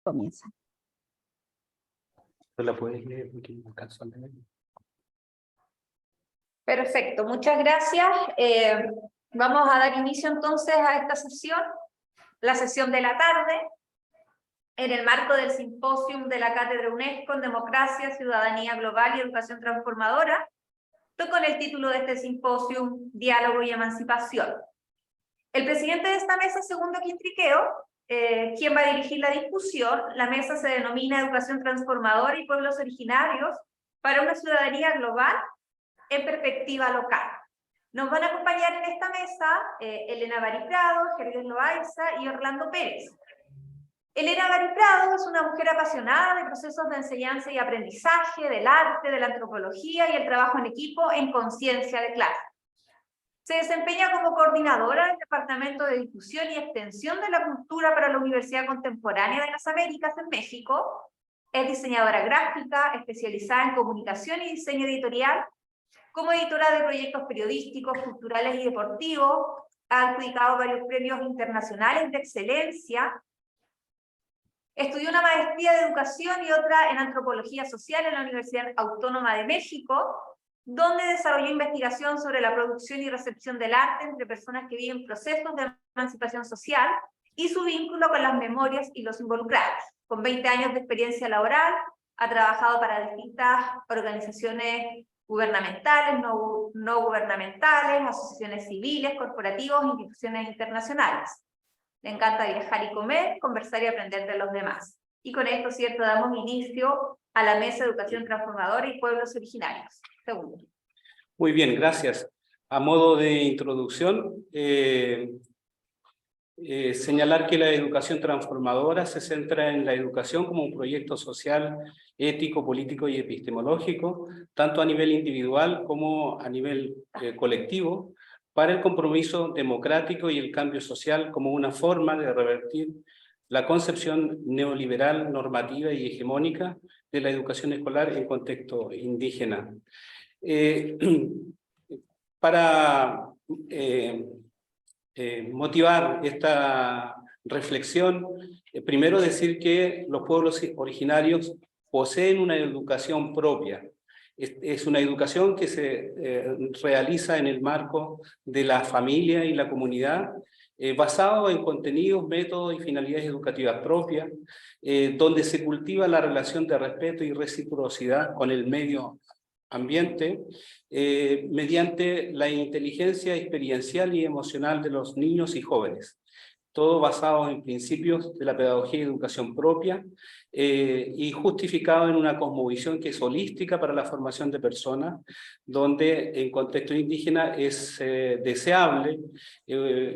Comienza. ¿No la puedes leer? Porque no alcanzo a leer. Perfecto, muchas gracias. Vamos a dar inicio entonces a esta sesión, la sesión de la tarde, en el marco del simposium de la Cátedra UNESCO en Democracia, Ciudadanía Global y Educación Transformadora, con el título de este simposium, Diálogo y Emancipación. El presidente de esta mesa, Segundo Quintriqueo, quien va a dirigir la discusión. La mesa se denomina Educación Transformadora y Pueblos Originarios para una ciudadanía global en perspectiva local. Nos van a acompañar en esta mesa Elena Bari Prado, Gerdes Loaiza y Orlando Pérez. Elena Bari Prado es una mujer apasionada de procesos de enseñanza y aprendizaje, del arte, de la antropología y el trabajo en equipo en conciencia de clase. Se desempeña como coordinadora del Departamento de Difusión y Extensión de la Cultura para la Universidad Contemporánea de las Américas en México. Es diseñadora gráfica, especializada en comunicación y diseño editorial. Como editora de proyectos periodísticos, culturales y deportivos, ha adjudicado varios premios internacionales de excelencia. Estudió una maestría de educación y otra en antropología social en la Universidad Autónoma de México, donde desarrolló investigación sobre la producción y recepción del arte entre personas que viven procesos de emancipación social y su vínculo con las memorias y los involucrados. Con 20 años de experiencia laboral, ha trabajado para distintas organizaciones gubernamentales, no gubernamentales, asociaciones civiles, corporativos, instituciones internacionales. Le encanta viajar y comer, conversar y aprender de los demás. Y con esto, cierto, damos inicio a la Mesa de Educación Transformadora y Pueblos Originarios. Segundo. Muy bien, gracias. A modo de introducción, señalar que la educación transformadora se centra en la educación como un proyecto social, ético, político y epistemológico, tanto a nivel individual como a nivel colectivo, para el compromiso democrático y el cambio social como una forma de revertir la concepción neoliberal, normativa y hegemónica de la educación escolar en contexto indígena. Para motivar esta reflexión, primero decir que los pueblos originarios poseen una educación propia. Es una educación que se realiza en el marco de la familia y la comunidad, basado en contenidos, métodos y finalidades educativas propias, donde se cultiva la relación de respeto y reciprocidad con el medio ambiente, mediante la inteligencia experiencial y emocional de los niños y jóvenes. Todo basado en principios de la pedagogía y educación propia, y justificado en una cosmovisión que es holística para la formación de personas, donde en contexto indígena es deseable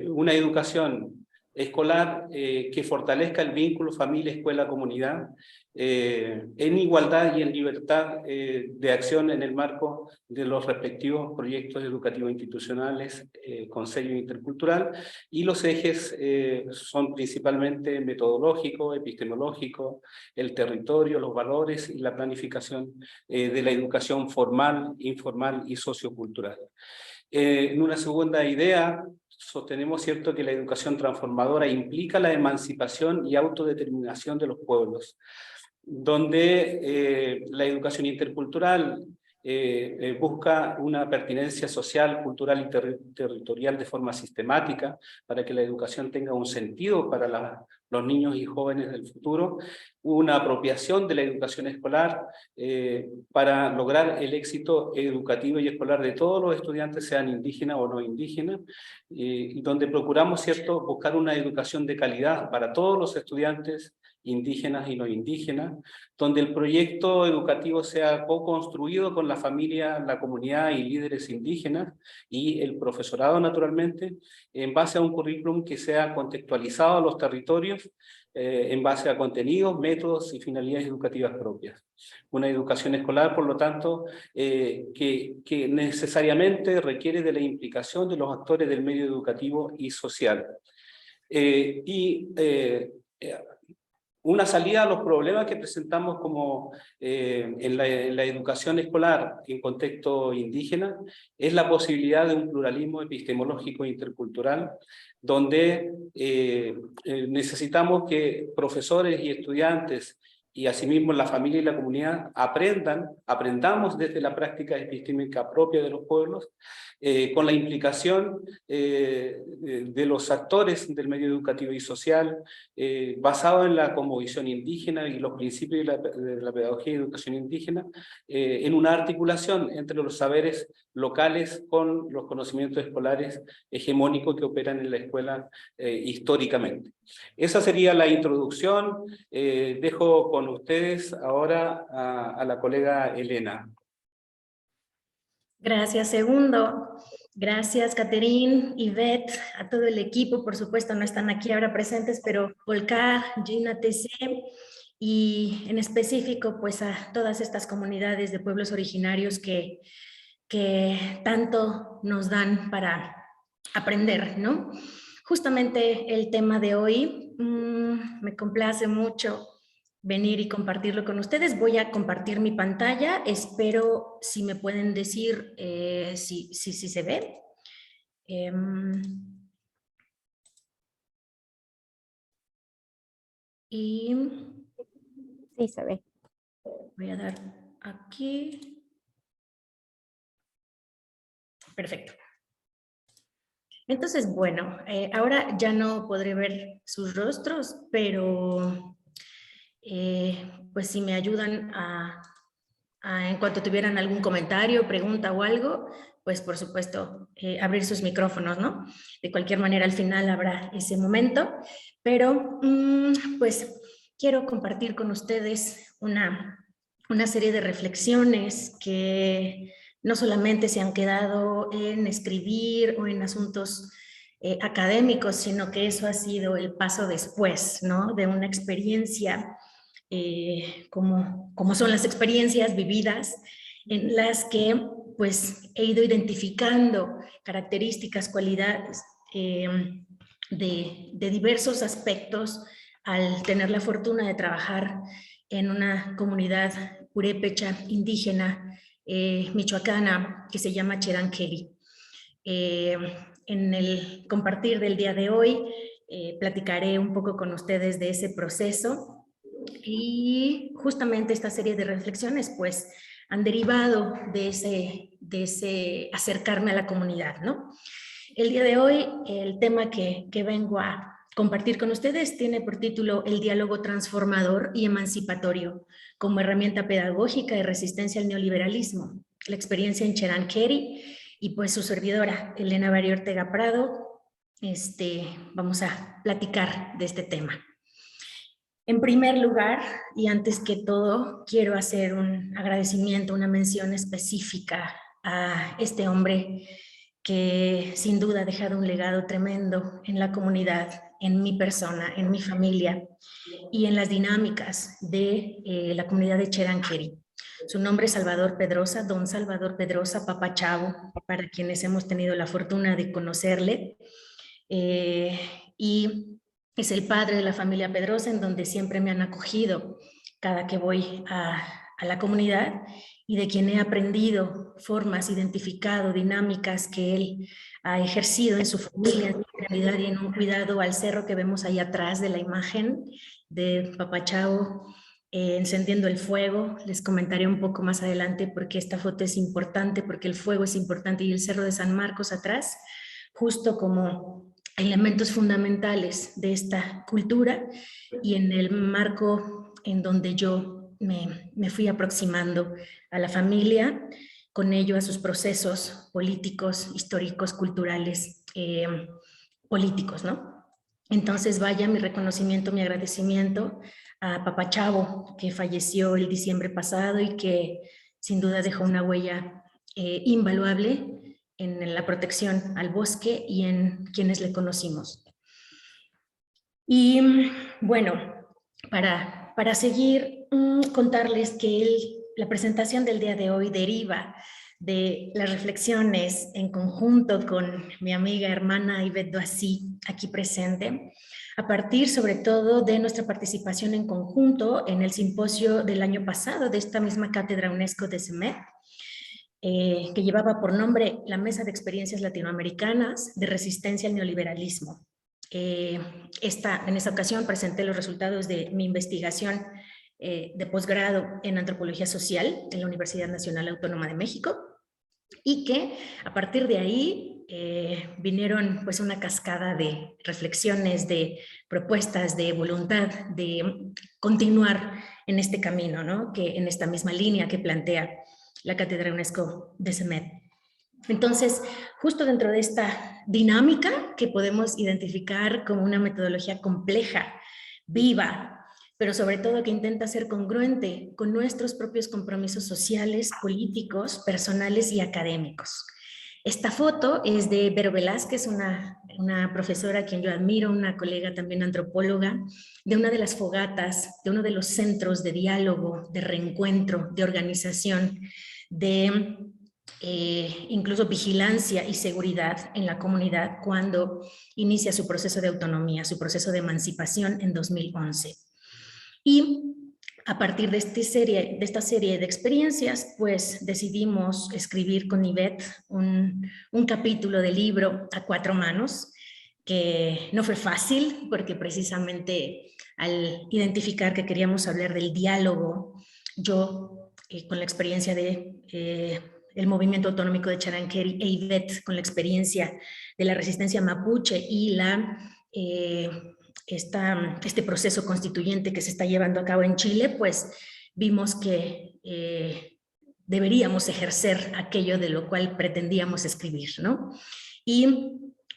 una educación escolar que fortalezca el vínculo familia-escuela-comunidad, en igualdad y en libertad de acción en el marco de los respectivos proyectos educativos institucionales con sello intercultural, y los ejes son principalmente metodológico, epistemológico, el territorio, los valores y la planificación de la educación formal, informal y sociocultural. En una segunda idea, sostenemos, cierto, que la educación transformadora implica la emancipación y autodeterminación de los pueblos, donde la educación intercultural busca una pertinencia social, cultural y territorial de forma sistemática, para que la educación tenga un sentido para los niños y jóvenes del futuro, una apropiación de la educación escolar para lograr el éxito educativo y escolar de todos los estudiantes, sean indígenas o no indígenas, y donde procuramos, cierto, buscar una educación de calidad para todos los estudiantes, indígenas y no indígenas, donde el proyecto educativo sea co-construido con la familia, la comunidad y líderes indígenas y el profesorado, naturalmente, en base a un currículum que sea contextualizado a los territorios, en base a contenidos, métodos y finalidades educativas propias. Una educación escolar, por lo tanto, que necesariamente requiere de la implicación de los actores del medio educativo y social. una salida a los problemas que presentamos como en la educación escolar en contexto indígena es la posibilidad de un pluralismo epistemológico e intercultural, donde necesitamos que profesores y estudiantes y asimismo la familia y la comunidad aprendamos desde la práctica epistémica propia de los pueblos, con la implicación de los actores del medio educativo y social, basado en la cosmovisión indígena y los principios de la pedagogía y educación indígena, en una articulación entre los saberes locales con los conocimientos escolares hegemónicos que operan en la escuela históricamente. Esa sería la introducción. Dejo con ustedes ahora a la colega Elena. Gracias, Segundo. Gracias, Caterín, Ivette, a todo el equipo. Por supuesto, no están aquí ahora presentes, pero Volcar, Gina TC, y en específico, pues a todas estas comunidades de pueblos originarios que tanto nos dan para aprender, ¿no? Justamente el tema de hoy me complace mucho venir y compartirlo con ustedes. Voy a compartir mi pantalla. Espero si me pueden decir si se ve. Y sí, se ve. Voy a dar aquí. Perfecto. Entonces, bueno, ahora ya no podré ver sus rostros, pero pues si me ayudan en cuanto tuvieran algún comentario, pregunta o algo, pues por supuesto abrir sus micrófonos, ¿no? De cualquier manera al final habrá ese momento, pero pues quiero compartir con ustedes una serie de reflexiones que no solamente se han quedado en escribir o en asuntos académicos, sino que eso ha sido el paso después, ¿no? De una experiencia como son las experiencias vividas en las que pues he ido identificando características, cualidades de diversos aspectos al tener la fortuna de trabajar en una comunidad purépecha indígena michoacana que se llama Cheranqueri. En el compartir del día de hoy platicaré un poco con ustedes de ese proceso. Y justamente esta serie de reflexiones pues han derivado de ese acercarme a la comunidad, ¿no? El día de hoy el tema que vengo a compartir con ustedes tiene por título El diálogo transformador y emancipatorio como herramienta pedagógica de resistencia al neoliberalismo, la experiencia en Cheranqueri, y pues su servidora Elena Bario Ortega Prado. Vamos a platicar de este tema. En primer lugar, y antes que todo, quiero hacer un agradecimiento, una mención específica a este hombre que sin duda ha dejado un legado tremendo en la comunidad, en mi persona, en mi familia y en las dinámicas de la comunidad de Cheranqueri. Su nombre es Salvador Pedrosa, don Salvador Pedrosa, Papá Chavo, para quienes hemos tenido la fortuna de conocerle. Y es el padre de la familia Pedrosa, en donde siempre me han acogido cada que voy a la comunidad, y de quien he aprendido formas, identificado dinámicas que él ha ejercido en su familia, en su realidad y en un cuidado al cerro que vemos ahí atrás de la imagen de Papá Chavo encendiendo el fuego. Les comentaré un poco más adelante porque esta foto es importante, porque el fuego es importante, y el cerro de San Marcos atrás, justo como elementos fundamentales de esta cultura y en el marco en donde yo me fui aproximando a la familia, con ello a sus procesos políticos, históricos, culturales, políticos, ¿no? Entonces vaya mi reconocimiento, mi agradecimiento a Papá Chavo, que falleció el diciembre pasado y que sin duda dejó una huella invaluable en la protección al bosque y en quienes le conocimos. Y bueno, para seguir, contarles que la presentación del día de hoy deriva de las reflexiones en conjunto con mi amiga hermana Ivette Doisy, aquí presente, a partir sobre todo de nuestra participación en conjunto en el simposio del año pasado de esta misma cátedra UNESCO de CEMED, que llevaba por nombre la Mesa de Experiencias Latinoamericanas de Resistencia al Neoliberalismo. En esa ocasión presenté los resultados de mi investigación de posgrado en Antropología Social en la Universidad Nacional Autónoma de México, y que a partir de ahí vinieron pues una cascada de reflexiones, de propuestas, de voluntad de continuar en este camino, ¿no? Que en esta misma línea que plantea la Cátedra UNESCO de CEMED. Entonces, justo dentro de esta dinámica que podemos identificar como una metodología compleja, viva, pero sobre todo que intenta ser congruente con nuestros propios compromisos sociales, políticos, personales y académicos. Esta foto es de Vero Velázquez, una profesora a quien yo admiro, una colega también antropóloga, de una de las fogatas, de uno de los centros de diálogo, de reencuentro, de organización, de incluso vigilancia y seguridad en la comunidad cuando inicia su proceso de autonomía, su proceso de emancipación en 2011. Y a partir de esta serie de experiencias, pues decidimos escribir con Ivette un capítulo de libro a 4 manos, que no fue fácil, porque precisamente al identificar que queríamos hablar del diálogo, yo con la experiencia de el movimiento autonómico de Charanqueri e Ivette con la experiencia de la resistencia mapuche y este proceso constituyente que se está llevando a cabo en Chile, pues vimos que deberíamos ejercer aquello de lo cual pretendíamos escribir, ¿no? Y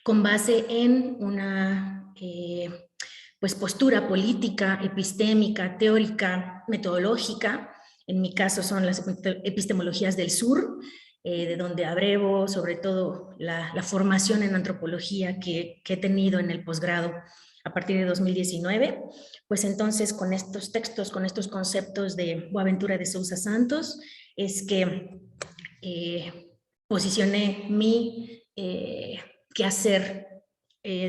con base en una pues postura política, epistémica, teórica, metodológica, en mi caso son las epistemologías del sur, de donde abrevo sobre todo la formación en antropología que he tenido en el posgrado a partir de 2019, pues entonces con estos textos, con estos conceptos de Boaventura de Sousa Santos, es que posicioné mi quehacer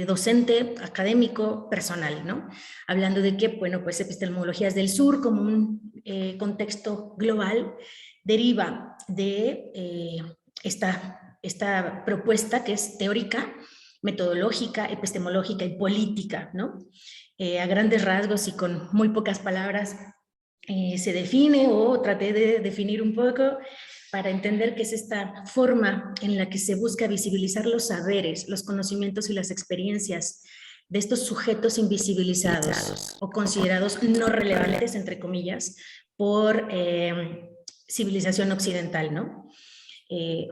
docente, académico, personal, ¿no? Hablando de que, bueno, pues epistemologías del sur como un contexto global deriva de esta propuesta que es teórica, metodológica, epistemológica y política, ¿no? A grandes rasgos y con muy pocas palabras se define, o traté de definir un poco para entender que es esta forma en la que se busca visibilizar los saberes, los conocimientos y las experiencias de estos sujetos invisibilizados o considerados no relevantes, entre comillas, por civilización occidental, ¿no?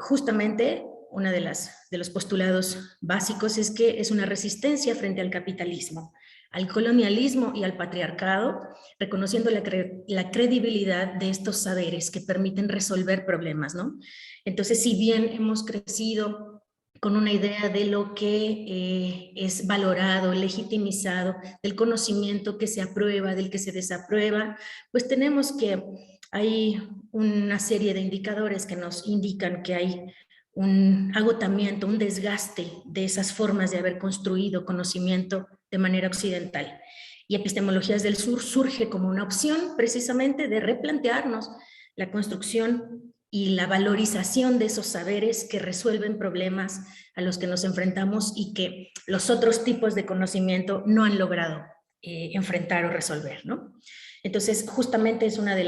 Justamente uno de los postulados básicos es que es una resistencia frente al capitalismo, al colonialismo y al patriarcado, reconociendo la credibilidad de estos saberes que permiten resolver problemas, ¿no? Entonces, si bien hemos crecido con una idea de lo que es valorado, legitimizado, del conocimiento que se aprueba, del que se desaprueba, pues tenemos que hay una serie de indicadores que nos indican que hay un agotamiento, un desgaste de esas formas de haber construido conocimiento de manera occidental. Y Epistemologías del Sur surge como una opción precisamente de replantearnos la construcción y la valorización de esos saberes que resuelven problemas a los que nos enfrentamos y que los otros tipos de conocimiento no han logrado enfrentar o resolver, ¿no? Entonces, justamente es una de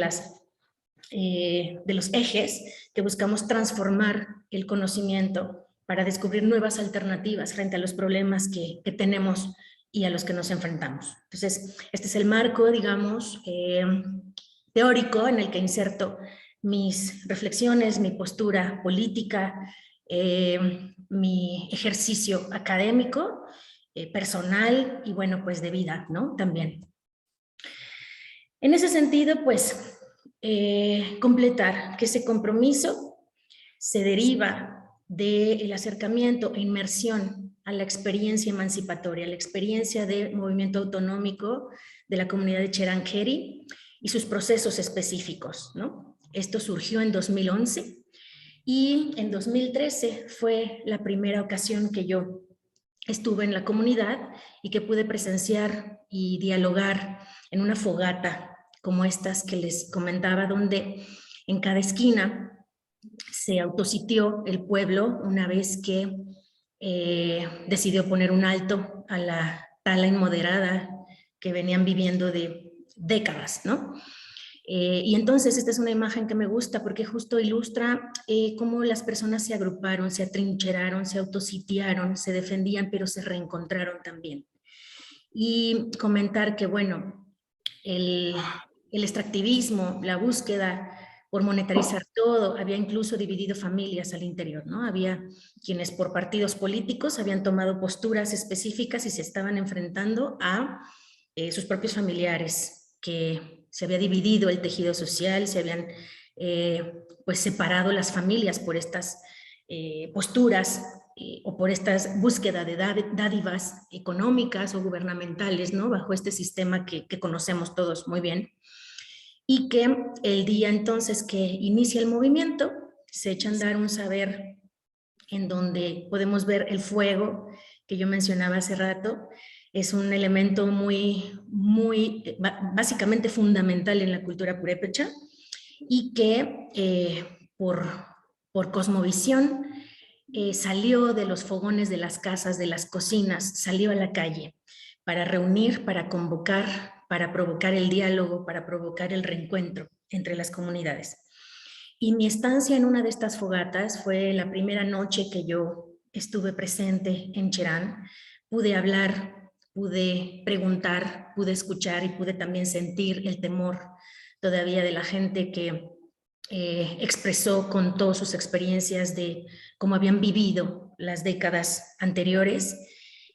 los ejes que buscamos transformar el conocimiento para descubrir nuevas alternativas frente a los problemas que tenemos y a los que nos enfrentamos. Entonces, este es el marco, digamos, teórico en el que inserto mis reflexiones, mi postura política, mi ejercicio académico, personal y, bueno, pues de vida, ¿no? También. En ese sentido, pues, completar que ese compromiso se deriva del acercamiento e inmersión a la experiencia emancipatoria, a la experiencia de movimiento autonómico de la comunidad de Charanqueri y sus procesos específicos, ¿no? Esto surgió en 2011 Y en 2013 fue la primera ocasión que yo estuve en la comunidad y que pude presenciar y dialogar en una fogata como estas que les comentaba, donde en cada esquina se autositió el pueblo una vez que decidió poner un alto a la tala inmoderada que venían viviendo de décadas, ¿no? Y entonces esta es una imagen que me gusta porque justo ilustra cómo las personas se agruparon, se atrincheraron, se autositiaron, se defendían, pero se reencontraron también. Y comentar que, bueno, el extractivismo, la búsqueda por monetarizar todo, había incluso dividido familias al interior, ¿no? Había quienes por partidos políticos habían tomado posturas específicas y se estaban enfrentando a sus propios familiares, que se había dividido el tejido social, se habían pues separado las familias por estas posturas o por estas búsqueda de dádivas económicas o gubernamentales, ¿no? Bajo este sistema que conocemos todos muy bien. Y que el día entonces que inicia el movimiento, se echa a andar un saber en donde podemos ver el fuego que yo mencionaba hace rato. Es un elemento básicamente fundamental en la cultura purépecha y que por cosmovisión salió de los fogones de las casas, de las cocinas, salió a la calle para reunir, para convocar, para provocar el diálogo, para provocar el reencuentro entre las comunidades. Y mi estancia en una de estas fogatas fue la primera noche que yo estuve presente en Cherán. Pude hablar, pude preguntar, pude escuchar y pude también sentir el temor todavía de la gente que expresó, contó sus experiencias de cómo habían vivido las décadas anteriores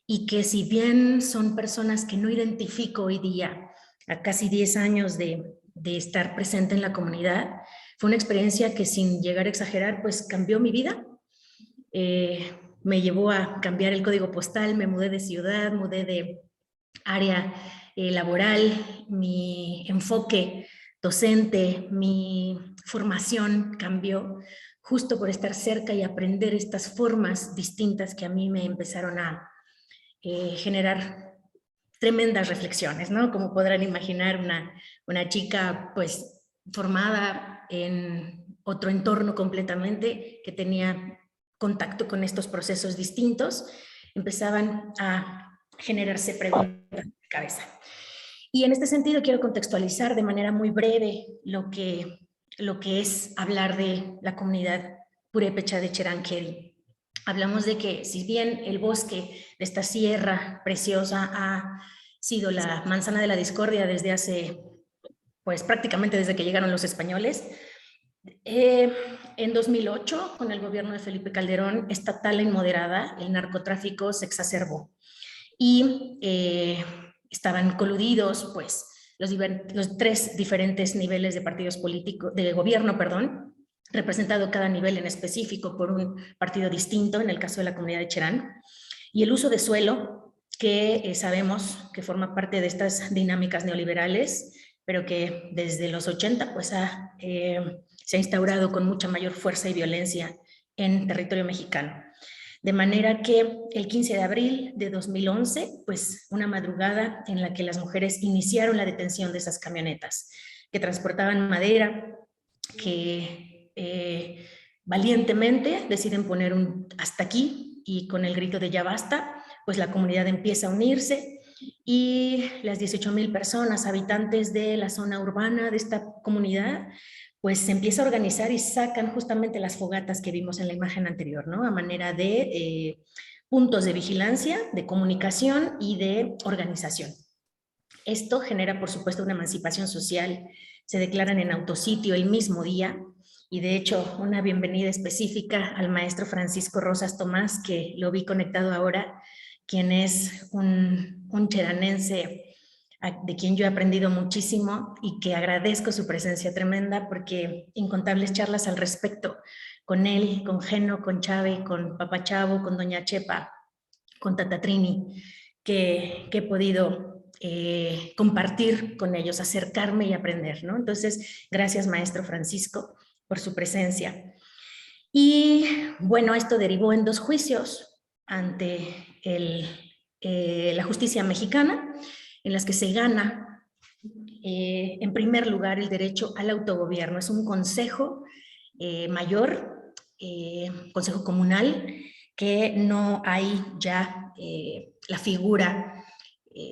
y que si bien son personas que no identifico hoy día, a casi 10 años de estar presente en la comunidad, fue una experiencia que sin llegar a exagerar, pues cambió mi vida. Me llevó a cambiar el código postal, me mudé de ciudad, mudé de área laboral, mi enfoque docente, mi formación cambió justo por estar cerca y aprender estas formas distintas que a mí me empezaron a generar tremendas reflexiones, ¿no? Como podrán imaginar, una chica pues formada en otro entorno completamente, que tenía contacto con estos procesos distintos, empezaban a generarse preguntas en mi cabeza. Y en este sentido quiero contextualizar de manera muy breve lo que es hablar de la comunidad purépecha de Cherán-Queri. Hablamos de que si bien el bosque de esta sierra preciosa ha sido la manzana de la discordia desde hace, pues prácticamente desde que llegaron los españoles, en 2008, con el gobierno de Felipe Calderón, esta tala inmoderada, el narcotráfico se exacerbó y estaban coludidos pues los tres diferentes niveles de partidos políticos, de gobierno, perdón, representado cada nivel en específico por un partido distinto, en el caso de la comunidad de Cherán, y el uso de suelo, que sabemos que forma parte de estas dinámicas neoliberales, pero que desde los 80 pues se ha instaurado con mucha mayor fuerza y violencia en territorio mexicano. De manera que el 15 de abril de 2011, pues una madrugada en la que las mujeres iniciaron la detención de esas camionetas que transportaban madera, que valientemente deciden poner un hasta aquí, y con el grito de ya basta, pues la comunidad empieza a unirse y las 18,000 personas, habitantes de la zona urbana de esta comunidad, pues se empieza a organizar y sacan justamente las fogatas que vimos en la imagen anterior, ¿no? A manera de puntos de vigilancia, de comunicación y de organización. Esto genera, por supuesto, una emancipación social. Se declaran en autositio el mismo día. Y de hecho, una bienvenida específica al maestro Francisco Rosas Tomás, que lo vi conectado ahora, quien es un cheranense de quien yo he aprendido muchísimo y que agradezco su presencia tremenda, porque incontables charlas al respecto con él, con Geno, con Chave, con Papá Chavo, con Doña Chepa, con Tata Trini, que he podido compartir con ellos, acercarme y aprender, ¿no? Entonces, gracias maestro Francisco por su presencia. Y bueno, esto derivó en 2 juicios ante la justicia mexicana, en las que se gana, en primer lugar, el derecho al autogobierno. Es un consejo mayor, consejo comunal, que no hay ya la figura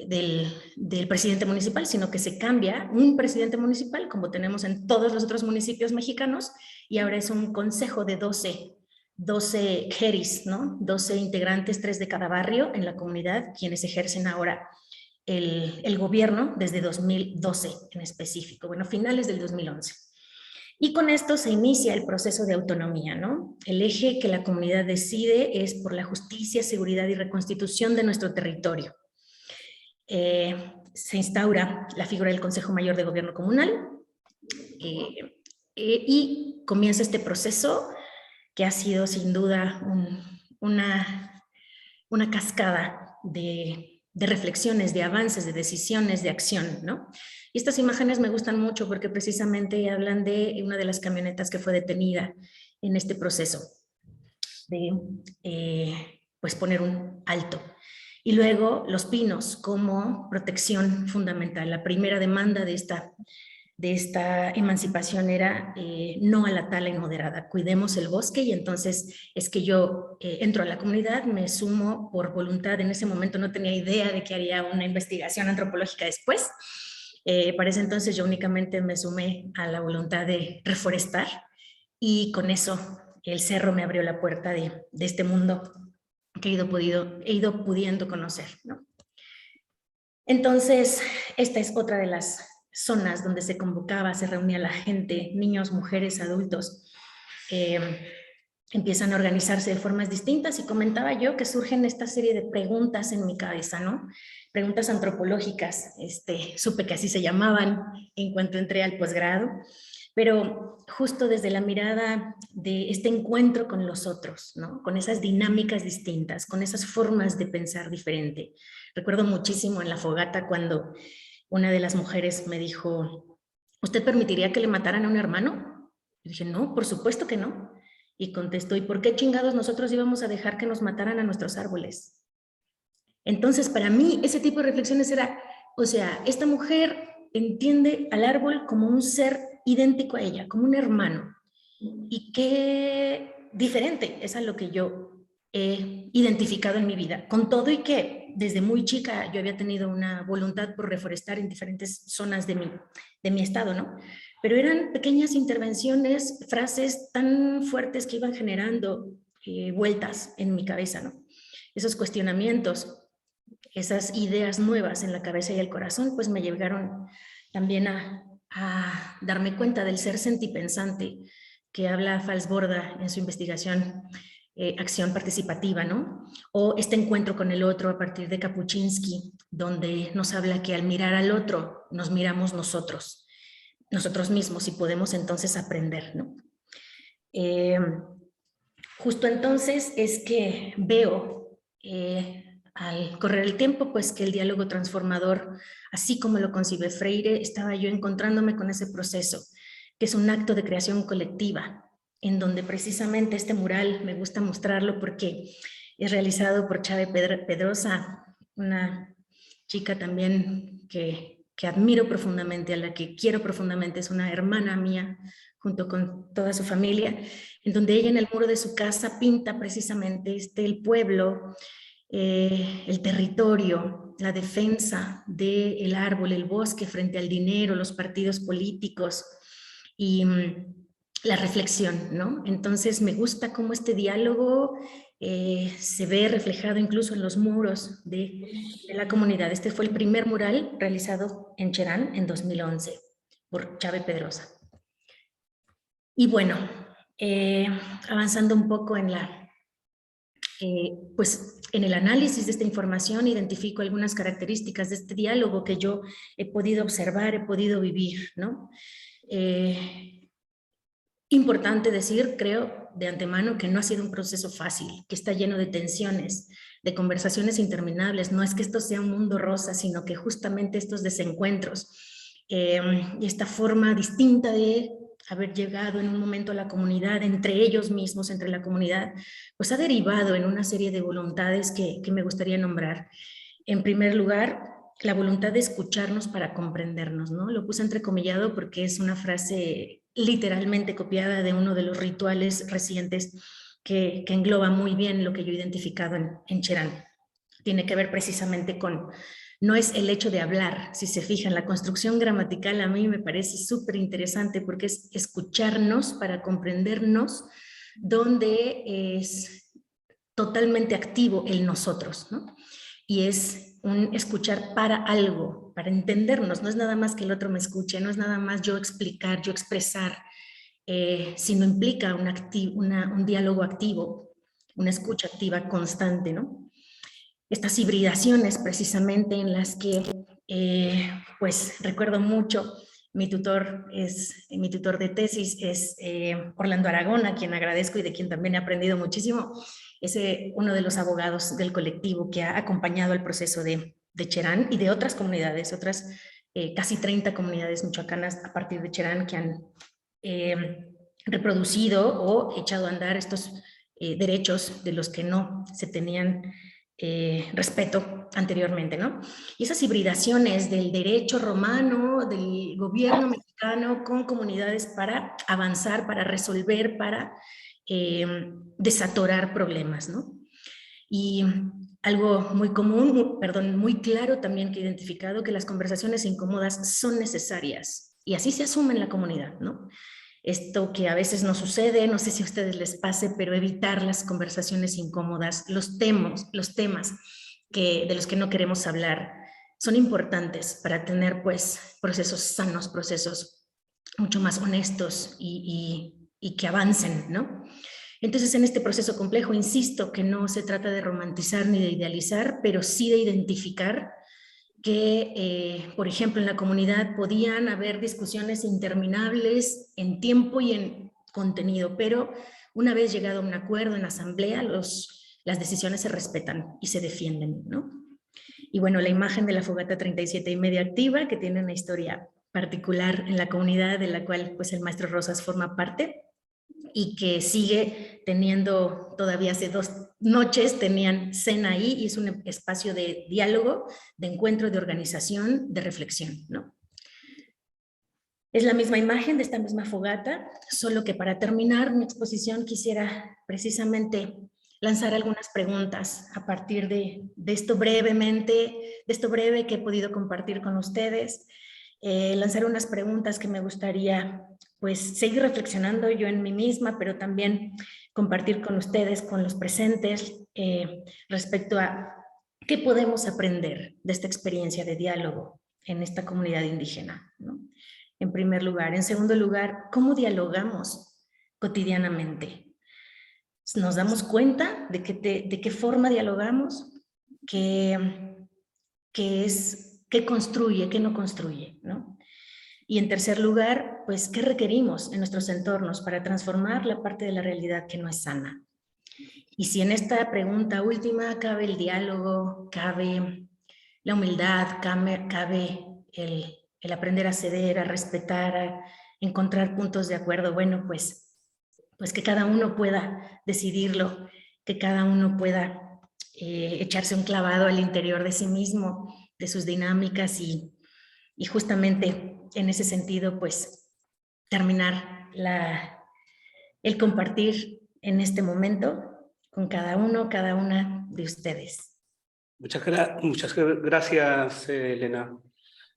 del presidente municipal, sino que se cambia un presidente municipal, como tenemos en todos los otros municipios mexicanos, y ahora es un consejo de 12 jeris, ¿no? 12 integrantes, 3 de cada barrio en la comunidad, quienes ejercen ahora el gobierno desde 2012 en específico, bueno, finales del 2011. Y con esto se inicia el proceso de autonomía, ¿no? El eje que la comunidad decide es por la justicia, seguridad y reconstitución de nuestro territorio. Se instaura la figura del Consejo Mayor de Gobierno Comunal y comienza este proceso que ha sido sin duda una cascada de reflexiones, de avances, de decisiones, de acción, ¿no? Y estas imágenes me gustan mucho porque precisamente hablan de una de las camionetas que fue detenida en este proceso de pues poner un alto. Y luego Los Pinos como protección fundamental. La primera demanda de esta emancipación era no a la tala inmoderada, cuidemos el bosque, y entonces es que yo entro a la comunidad, me sumo por voluntad. En ese momento no tenía idea de que haría una investigación antropológica después. Para ese entonces yo únicamente me sumé a la voluntad de reforestar, y con eso el cerro me abrió la puerta de este mundo que he ido pudiendo conocer, ¿no? Entonces, esta es otra de las zonas donde se convocaba, se reunía la gente, niños, mujeres, adultos, empiezan a organizarse de formas distintas, y comentaba yo que surgen esta serie de preguntas en mi cabeza, ¿no? Preguntas antropológicas, supe que así se llamaban en cuanto entré al posgrado, pero justo desde la mirada de este encuentro con los otros, ¿no? Con esas dinámicas distintas, con esas formas de pensar diferente. Recuerdo muchísimo en la fogata cuando una de las mujeres me dijo, ¿usted permitiría que le mataran a un hermano? Y dije, no, por supuesto que no. Y contestó, ¿y por qué chingados nosotros íbamos a dejar que nos mataran a nuestros árboles? Entonces, para mí, ese tipo de reflexiones era, o sea, esta mujer entiende al árbol como un ser idéntico a ella, como un hermano. Y qué diferente es a lo que yo he identificado en mi vida, con todo y que desde muy chica yo había tenido una voluntad por reforestar en diferentes zonas de mi estado, ¿no? Pero eran pequeñas intervenciones, frases tan fuertes que iban generando vueltas en mi cabeza, ¿no? Esos cuestionamientos, esas ideas nuevas en la cabeza y el corazón, pues me llegaron también a darme cuenta del ser sentipensante que habla Falsborda en su investigación Acción Participativa, ¿no? O este encuentro con el otro a partir de Kapuczynski, donde nos habla que al mirar al otro nos miramos nosotros mismos, y podemos entonces aprender, ¿no? Justo entonces es que veo al correr el tiempo, pues que el diálogo transformador, así como lo concibe Freire, estaba yo encontrándome con ese proceso, que es un acto de creación colectiva, en donde precisamente este mural, me gusta mostrarlo porque es realizado por Chave Pedrosa, una chica también que admiro profundamente, a la que quiero profundamente, es una hermana mía, junto con toda su familia, en donde ella en el muro de su casa pinta precisamente el pueblo, el territorio, la defensa del árbol, el bosque frente al dinero, los partidos políticos y la reflexión, ¿no? Entonces me gusta cómo este diálogo se ve reflejado incluso en los muros de la comunidad. Este fue el primer mural realizado en Cherán en 2011 por Chave Pedrosa. Y bueno, avanzando un poco en pues en el análisis de esta información, identifico algunas características de este diálogo que yo he podido observar, he podido vivir, ¿no? Importante decir, creo, de antemano, que no ha sido un proceso fácil, que está lleno de tensiones, de conversaciones interminables. No es que esto sea un mundo rosa, sino que justamente estos desencuentros y esta forma distinta de haber llegado en un momento a la comunidad, entre ellos mismos, entre la comunidad, pues ha derivado en una serie de voluntades que me gustaría nombrar. En primer lugar, la voluntad de escucharnos para comprendernos, ¿no? Lo puse entrecomillado porque es una frase literalmente copiada de uno de los rituales recientes que engloba muy bien lo que yo he identificado en Cherán. Tiene que ver precisamente con, no es el hecho de hablar, si se fijan, la construcción gramatical a mí me parece súper interesante porque es escucharnos para comprendernos, donde es totalmente activo el nosotros, ¿no? Y es un escuchar para algo, para entendernos, no es nada más que el otro me escuche, no es nada más yo explicar, yo expresar, sino implica un diálogo activo, una escucha activa constante, ¿no? Estas hibridaciones precisamente en las que, pues recuerdo mucho, mi tutor de tesis es Orlando Aragón, a quien agradezco y de quien también he aprendido muchísimo. Es uno de los abogados del colectivo que ha acompañado el proceso de Cherán y de otras comunidades, otras casi 30 comunidades michoacanas a partir de Cherán que han reproducido o echado a andar estos derechos de los que no se tenían respeto anteriormente, ¿no? Y esas hibridaciones del derecho romano, del gobierno mexicano con comunidades para avanzar, para resolver, para desatorar problemas, ¿no? Y algo muy común, perdón, muy claro también que he identificado, que las conversaciones incómodas son necesarias y así se asume en la comunidad, ¿no? Esto que a veces no sucede, no sé si a ustedes les pase, pero evitar las conversaciones incómodas, los temas de los que no queremos hablar, son importantes para tener pues procesos sanos, procesos mucho más honestos y que avancen, ¿no? Entonces, en este proceso complejo, insisto que no se trata de romantizar ni de idealizar, pero sí de identificar que, por ejemplo, en la comunidad podían haber discusiones interminables en tiempo y en contenido, pero una vez llegado a un acuerdo en asamblea, las decisiones se respetan y se defienden, ¿no? Y bueno, la imagen de la fogata 37 y media activa, que tiene una historia particular en la comunidad de la cual pues el maestro Rosas forma parte, y que sigue teniendo, todavía hace 2 noches tenían cena ahí y es un espacio de diálogo, de encuentro, de organización, de reflexión, ¿no? Es la misma imagen de esta misma fogata, solo que para terminar mi exposición quisiera precisamente lanzar algunas preguntas a partir de esto brevemente, de esto breve que he podido compartir con ustedes, lanzar unas preguntas que me gustaría pues seguir reflexionando yo en mí misma, pero también compartir con ustedes, con los presentes, respecto a qué podemos aprender de esta experiencia de diálogo en esta comunidad indígena, ¿no? En primer lugar. En segundo lugar, ¿cómo dialogamos cotidianamente? ¿Nos damos cuenta de qué forma dialogamos? ¿Qué construye, qué no construye, ¿no? Y en tercer lugar, pues, ¿qué requerimos en nuestros entornos para transformar la parte de la realidad que no es sana? Y si en esta pregunta última cabe el diálogo, cabe la humildad, cabe el aprender a ceder, a respetar, a encontrar puntos de acuerdo, bueno, pues que cada uno pueda decidirlo, que cada uno pueda echarse un clavado al interior de sí mismo, de sus dinámicas y justamente en ese sentido, pues terminar el compartir en este momento con cada uno, cada una de ustedes. Muchas gracias, Elena.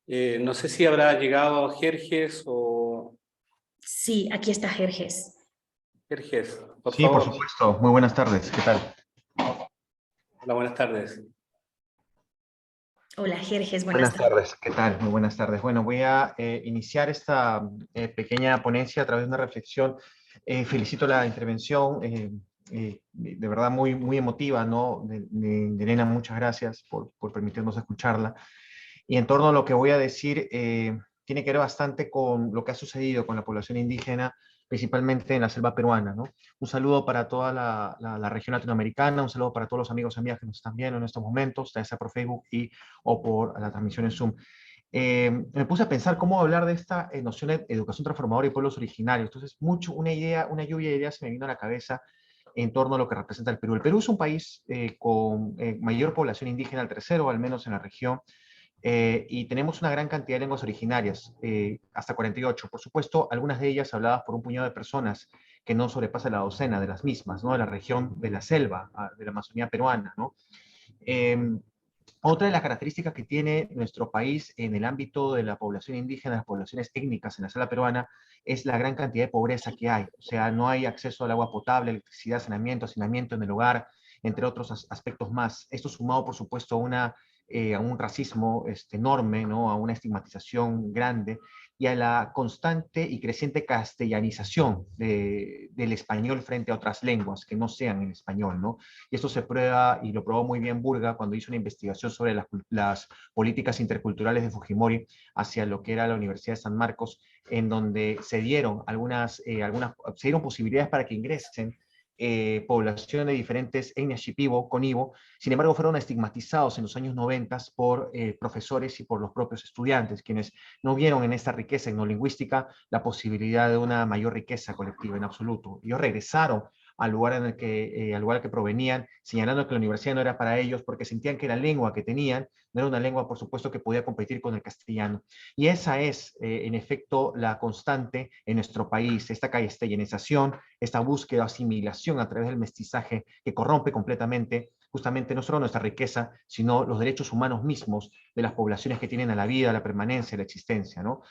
No sé si habrá llegado Jerjes o... Sí, aquí está Jerjes. Jerjes, por Sí, favor. por supuesto. Muy buenas tardes. ¿Qué tal? Hola, buenas tardes. Hola, Jerjes, Buenas tardes. ¿Qué tal? Muy buenas tardes. Bueno, voy a iniciar esta pequeña ponencia a través de una reflexión. Felicito la intervención, de verdad muy, muy emotiva, ¿no? De Elena, muchas gracias por permitirnos escucharla. Y en torno a lo que voy a decir, tiene que ver bastante con lo que ha sucedido con la población indígena, principalmente en la selva peruana, ¿no? Un saludo para toda la región latinoamericana, un saludo para todos los amigos y amigas que nos están viendo en estos momentos, ya sea por Facebook o por la transmisión en Zoom. me puse a pensar cómo hablar de esta noción de educación transformadora y pueblos originarios. Entonces, una lluvia de ideas se me vino a la cabeza en torno a lo que representa el Perú. El Perú es un país con mayor población indígena, el tercero al menos en la región, y tenemos una gran cantidad de lenguas originarias, hasta 48. Por supuesto, algunas de ellas habladas por un puñado de personas que no sobrepasa la docena de las mismas, ¿no? De la región de la selva, de la Amazonía peruana, ¿no? Eh, Otra de las características que tiene nuestro país en el ámbito de la población indígena, las poblaciones étnicas en la selva peruana, es la gran cantidad de pobreza que hay. O sea, no hay acceso al agua potable, electricidad, saneamiento, hacinamiento en el hogar, entre otros aspectos más. Esto sumado, por supuesto, a un racismo enorme, ¿no? A una estigmatización grande y a la constante y creciente castellanización del español frente a otras lenguas que no sean en español, ¿no? Y esto se prueba, y lo probó muy bien Burga cuando hizo una investigación sobre las políticas interculturales de Fujimori hacia lo que era la Universidad de San Marcos, en donde se dieron se dieron posibilidades para que ingresen población de diferentes etnias shipibo, con Ivo, sin embargo fueron estigmatizados en los años 90 por profesores y por los propios estudiantes, quienes no vieron en esta riqueza etnolingüística la posibilidad de una mayor riqueza colectiva en absoluto. Ellos regresaron al lugar al lugar al que provenían, señalando que la universidad no era para ellos porque sentían que la lengua que tenían no era una lengua, por supuesto, que podía competir con el castellano. Y esa es, en efecto, la constante en nuestro país, esta castellanización, esta búsqueda de asimilación a través del mestizaje que corrompe completamente justamente no solo nuestra riqueza, sino los derechos humanos mismos de las poblaciones que tienen a la vida, a la permanencia, a la existencia, ¿no?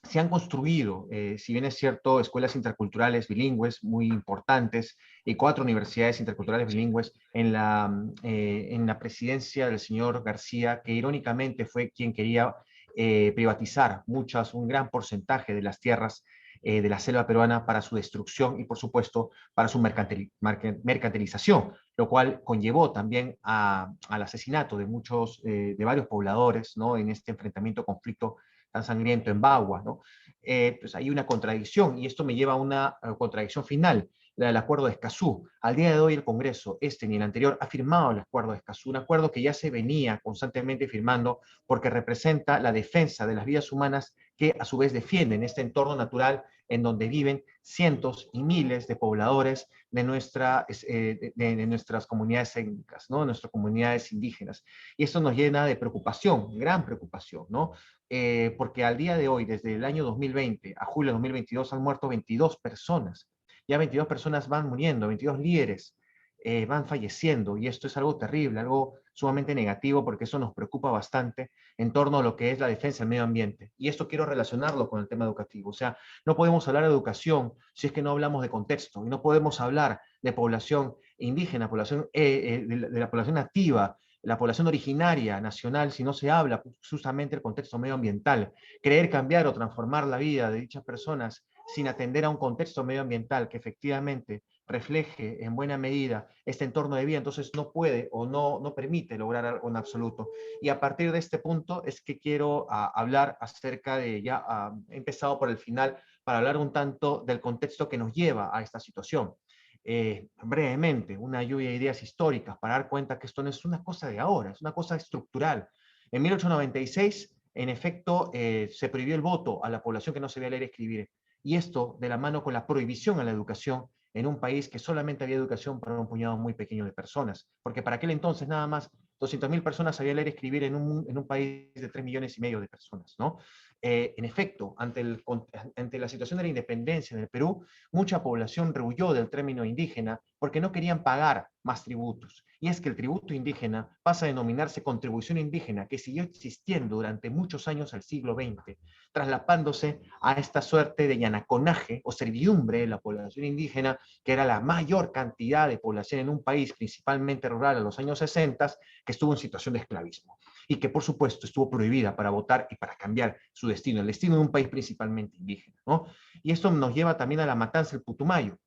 Se han construido, si bien es cierto, escuelas interculturales bilingües muy importantes y 4 universidades interculturales bilingües en la presidencia del señor García, que irónicamente fue quien quería privatizar un gran porcentaje de las tierras de la selva peruana para su destrucción y, por supuesto, para su mercantilización, lo cual conllevó también al asesinato de varios pobladores, ¿no? En este enfrentamiento, conflicto tan sangriento en Bagua, ¿no? Pues hay una contradicción, y esto me lleva a una contradicción final, la del Acuerdo de Escazú. Al día de hoy el Congreso, ni el anterior, ha firmado el Acuerdo de Escazú, un acuerdo que ya se venía constantemente firmando porque representa la defensa de las vidas humanas que a su vez defienden este entorno natural en donde viven cientos y miles de pobladores de nuestras comunidades étnicas, ¿no? De nuestras comunidades indígenas. Y esto nos llena de preocupación, gran preocupación, ¿no? Porque al día de hoy, desde el año 2020 a julio de 2022, han muerto 22 personas. Ya 22 personas van muriendo, 22 líderes van falleciendo, y esto es algo terrible, algo sumamente negativo, porque eso nos preocupa bastante en torno a lo que es la defensa del medio ambiente. Y esto quiero relacionarlo con el tema educativo. O sea, no podemos hablar de educación si es que no hablamos de contexto, y no podemos hablar de población indígena, de la población nativa, la población originaria nacional, si no se habla justamente del contexto medioambiental. Querer cambiar o transformar la vida de dichas personas sin atender a un contexto medioambiental que efectivamente refleje en buena medida este entorno de vida, entonces no puede o no permite lograr algo en absoluto. Y a partir de este punto es que quiero hablar acerca de, he empezado por el final, para hablar un tanto del contexto que nos lleva a esta situación. Brevemente, una lluvia de ideas históricas para dar cuenta que esto no es una cosa de ahora, es una cosa estructural. En 1896, en efecto, se prohibió el voto a la población que no sabía leer y escribir. Y esto de la mano con la prohibición a la educación en un país que solamente había educación para un puñado muy pequeño de personas. Porque para aquel entonces nada más 200.000 personas sabían leer y escribir en un país de 3,5 millones de personas, ¿no? En efecto, ante la situación de la independencia en el Perú, mucha población rehuyó del término indígena porque no querían pagar más tributos. Y es que el tributo indígena pasa a denominarse contribución indígena, que siguió existiendo durante muchos años al siglo XX, traslapándose a esta suerte de yanaconaje o servidumbre de la población indígena, que era la mayor cantidad de población en un país, principalmente rural, a los años 60, que estuvo en situación de esclavismo y que, por supuesto, estuvo prohibida para votar y para cambiar su destino, el destino de un país principalmente indígena, ¿no? Y esto nos lleva también a la matanza del Putumayo.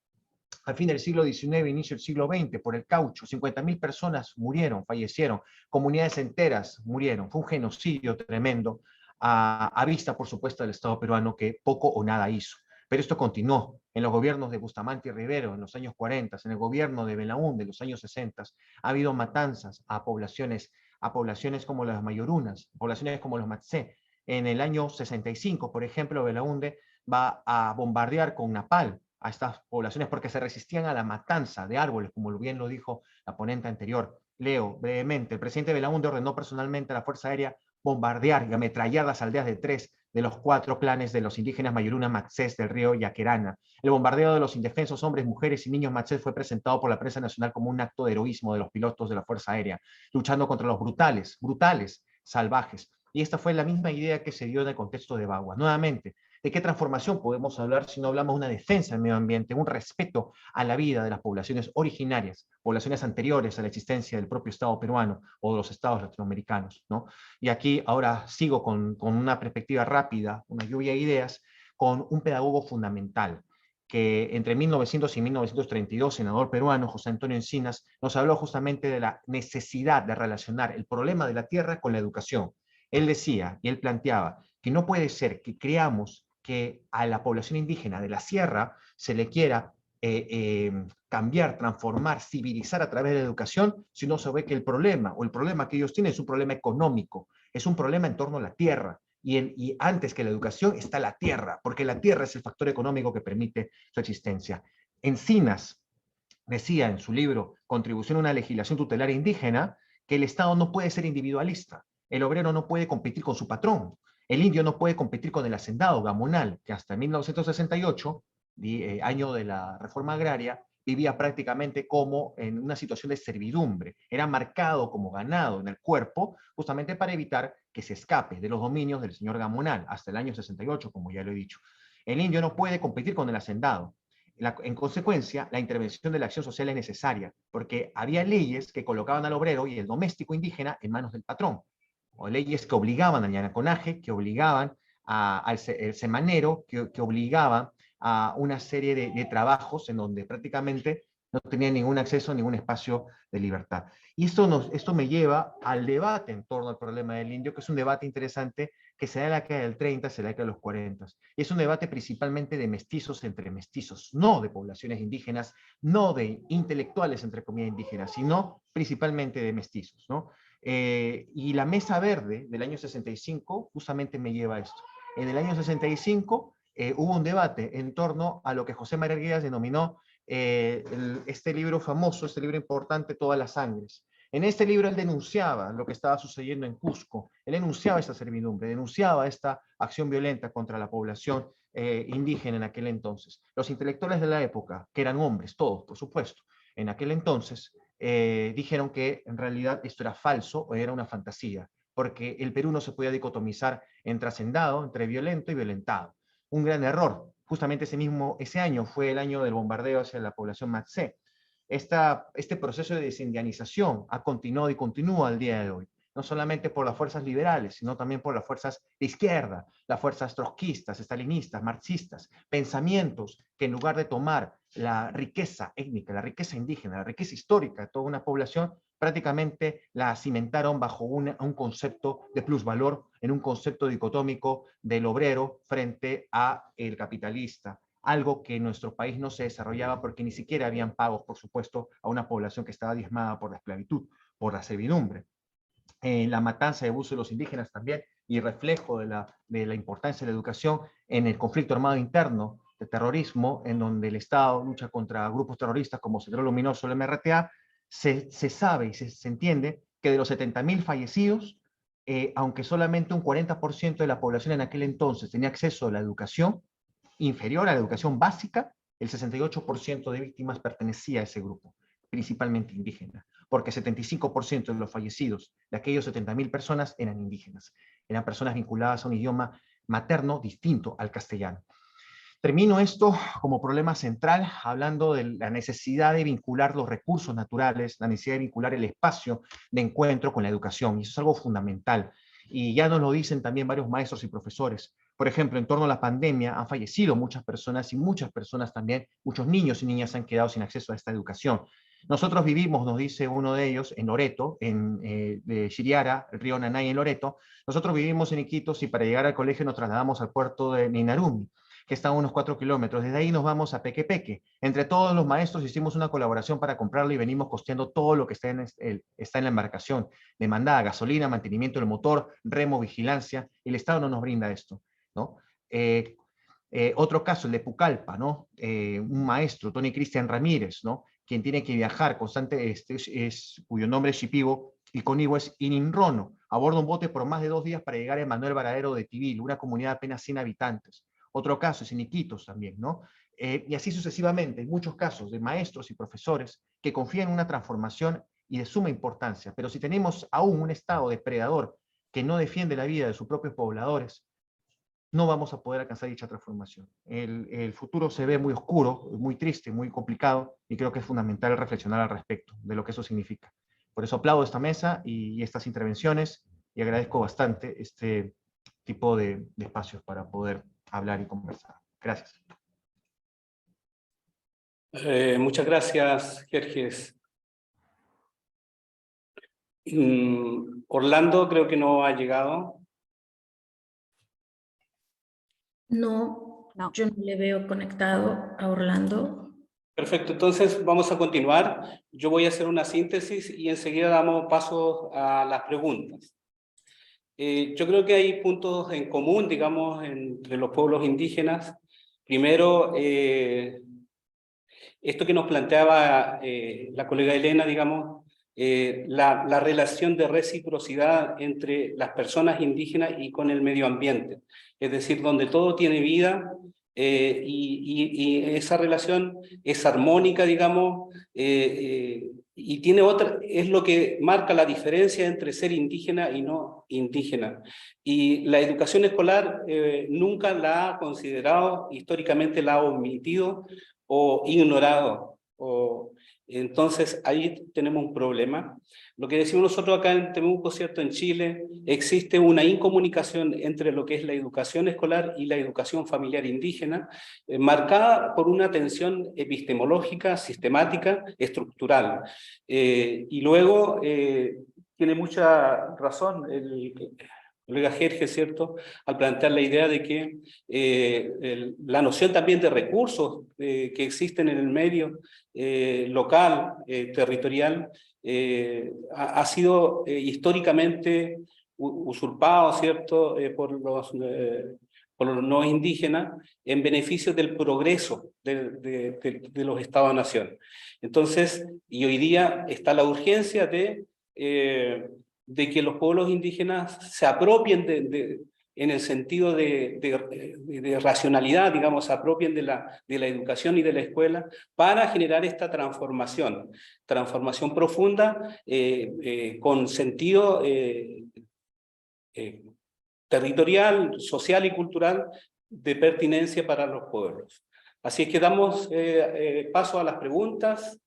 Al fin del siglo XIX, inicio del siglo XX, por el caucho, 50.000 personas murieron, fallecieron, comunidades enteras murieron. Fue un genocidio tremendo, a vista, por supuesto, del Estado peruano, que poco o nada hizo. Pero esto continuó en los gobiernos de Bustamante y Rivero en los años 40, en el gobierno de Belaúnde en los años 60. Ha habido matanzas a poblaciones a poblaciones como las mayorunas, poblaciones como los Matsé. En el año 65, por ejemplo, Belaúnde va a bombardear con napalm a estas poblaciones porque se resistían a la matanza de árboles, como bien lo dijo la ponente anterior. Leo brevemente, el presidente Belaúnde ordenó personalmente a la Fuerza Aérea bombardear y ametrallar las aldeas de 3 de los 4 clanes de los indígenas Mayoruna Matsés del río Yaquerana. El bombardeo de los indefensos hombres, mujeres y niños Matsés fue presentado por la prensa nacional como un acto de heroísmo de los pilotos de la Fuerza Aérea, luchando contra los brutales, salvajes. Y esta fue la misma idea que se dio en el contexto de Bagua. Nuevamente, ¿de qué transformación podemos hablar si no hablamos de una defensa del medio ambiente, un respeto a la vida de las poblaciones originarias, poblaciones anteriores a la existencia del propio Estado peruano o de los estados latinoamericanos, ¿no? Y aquí ahora sigo con una perspectiva rápida, una lluvia de ideas, con un pedagogo fundamental, que entre 1900 y 1932, senador peruano, José Antonio Encinas, nos habló justamente de la necesidad de relacionar el problema de la tierra con la educación. Él decía, y él planteaba, que no puede ser que creamos que a la población indígena de la sierra se le quiera cambiar, transformar, civilizar a través de la educación, si no se ve que el problema que ellos tienen es un problema económico, es un problema en torno a la tierra. Y antes que la educación está la tierra, porque la tierra es el factor económico que permite su existencia. Encinas decía en su libro Contribución a una legislación tutelar indígena que el Estado no puede ser individualista, el obrero no puede competir con su patrón, el indio no puede competir con el hacendado gamonal, que hasta 1968, año de la reforma agraria, vivía prácticamente como en una situación de servidumbre. Era marcado como ganado en el cuerpo, justamente para evitar que se escape de los dominios del señor gamonal, hasta el año 68, como ya lo he dicho. El indio no puede competir con el hacendado. En consecuencia, la intervención de la acción social es necesaria, porque había leyes que colocaban al obrero y el doméstico indígena en manos del patrón, o leyes que obligaban al llanaconaje, que obligaban al semanero, que obligaban a una serie de trabajos en donde prácticamente no tenían ningún acceso, ningún espacio de libertad. Y esto me lleva al debate en torno al problema del indio, que es un debate interesante que se da en la década del 30, se da en la década de los 40. Y es un debate principalmente de mestizos entre mestizos, no de poblaciones indígenas, no de intelectuales, entre comillas, indígenas, sino principalmente de mestizos, ¿no? Y la Mesa Verde del año 65 justamente me lleva a esto. En el año 65 hubo un debate en torno a lo que José María Arguedas denominó este libro famoso, este libro importante, Todas las Sangres. En este libro él denunciaba lo que estaba sucediendo en Cusco, él denunciaba esta servidumbre, denunciaba esta acción violenta contra la población indígena en aquel entonces. Los intelectuales de la época, que eran hombres, todos, por supuesto, en aquel entonces, dijeron que en realidad esto era falso o era una fantasía, porque el Perú no se podía dicotomizar entre hacendado, entre violento y violentado. Un gran error. Justamente ese año fue el año del bombardeo hacia la población Matsé. Este proceso de desindianización ha continuado y continúa al día de hoy, no solamente por las fuerzas liberales, sino también por las fuerzas de izquierda, las fuerzas trotskistas, estalinistas, marxistas, pensamientos que en lugar de tomar la riqueza étnica, la riqueza indígena, la riqueza histórica de toda una población, prácticamente la cimentaron bajo un concepto de plusvalor, en un concepto dicotómico del obrero frente a el capitalista, algo que en nuestro país no se desarrollaba porque ni siquiera habían pagos, por supuesto, a una población que estaba diezmada por la esclavitud, por la servidumbre. La matanza y abuso de los indígenas también, y reflejo de la importancia de la educación en el conflicto armado interno de terrorismo, en donde el Estado lucha contra grupos terroristas como Sendero Luminoso o el MRTA, se sabe y se entiende que de los 70.000 fallecidos, aunque solamente un 40% de la población en aquel entonces tenía acceso a la educación inferior a la educación básica, el 68% de víctimas pertenecía a ese grupo, principalmente indígena, porque 75% de los fallecidos de aquellos 70.000 personas eran indígenas, eran personas vinculadas a un idioma materno distinto al castellano. Termino esto como problema central hablando de la necesidad de vincular los recursos naturales, la necesidad de vincular el espacio de encuentro con la educación, y eso es algo fundamental. Y ya nos lo dicen también varios maestros y profesores. Por ejemplo, en torno a la pandemia han fallecido muchas personas y muchas personas también, muchos niños y niñas han quedado sin acceso a esta educación. Nosotros vivimos, nos dice uno de ellos, en Loreto, de Chiriara, el río Nanay en Loreto. Nosotros vivimos en Iquitos y para llegar al colegio nos trasladamos al puerto de Ninarumi. que está a unos 4 kilómetros. Desde ahí nos vamos a Pequepeque. Entre todos los maestros hicimos una colaboración para comprarlo y venimos costeando todo lo que está en la embarcación. Demandada, gasolina, mantenimiento del motor, remo, vigilancia. El Estado no nos brinda esto, ¿no? Otro caso, el de Pucallpa, ¿no? Un maestro, Tony Cristian Ramírez, ¿no? Quien tiene que viajar constante, cuyo nombre es Shipibo, y conmigo es Ininrono, a bordo de un bote por más de 2 días para llegar a Manuel Varadero de Tibil, una comunidad de apenas 100 habitantes. Otro caso es en Iquitos también, ¿no? Y así sucesivamente, hay muchos casos de maestros y profesores que confían en una transformación y de suma importancia, pero si tenemos aún un Estado depredador que no defiende la vida de sus propios pobladores, no vamos a poder alcanzar dicha transformación. El futuro se ve muy oscuro, muy triste, muy complicado, y creo que es fundamental reflexionar al respecto de lo que eso significa. Por eso aplaudo esta mesa y estas intervenciones, y agradezco bastante este tipo de espacios para poder hablar y conversar. Gracias. Muchas gracias, Jerjes. Orlando creo que no ha llegado. No, No. yo no le veo conectado a Orlando. Perfecto, entonces vamos a continuar. Yo voy a hacer una síntesis y enseguida damos paso a las preguntas. Yo creo que hay puntos en común, digamos, entre los pueblos indígenas. Primero, esto que nos planteaba la colega Elena, digamos, la relación de reciprocidad entre las personas indígenas y con el medio ambiente. Es decir, donde todo tiene vida, y esa relación es armónica, digamos, y tiene otra, es lo que marca la diferencia entre ser indígena y no indígena. Y la educación escolar nunca la ha considerado, históricamente la ha omitido o ignorado. Entonces ahí tenemos un problema. Lo que decimos nosotros acá en Temuco, ¿cierto? En Chile, existe una incomunicación entre lo que es la educación escolar y la educación familiar indígena, marcada por una tensión epistemológica, sistemática, estructural. Y luego, tiene mucha razón el colega Jerjes, ¿cierto?, al plantear la idea de que la noción también de recursos que existen en el medio local, territorial, ha sido históricamente usurpado, ¿cierto?, por los no indígenas en beneficio del progreso de los Estados-nación. Entonces, y hoy día está la urgencia de que los pueblos indígenas se apropien en el sentido de racionalidad, digamos, se apropien de la educación y de la escuela para generar esta transformación profunda, con sentido territorial, social y cultural de pertinencia para los pueblos. Así es que damos paso a las preguntas.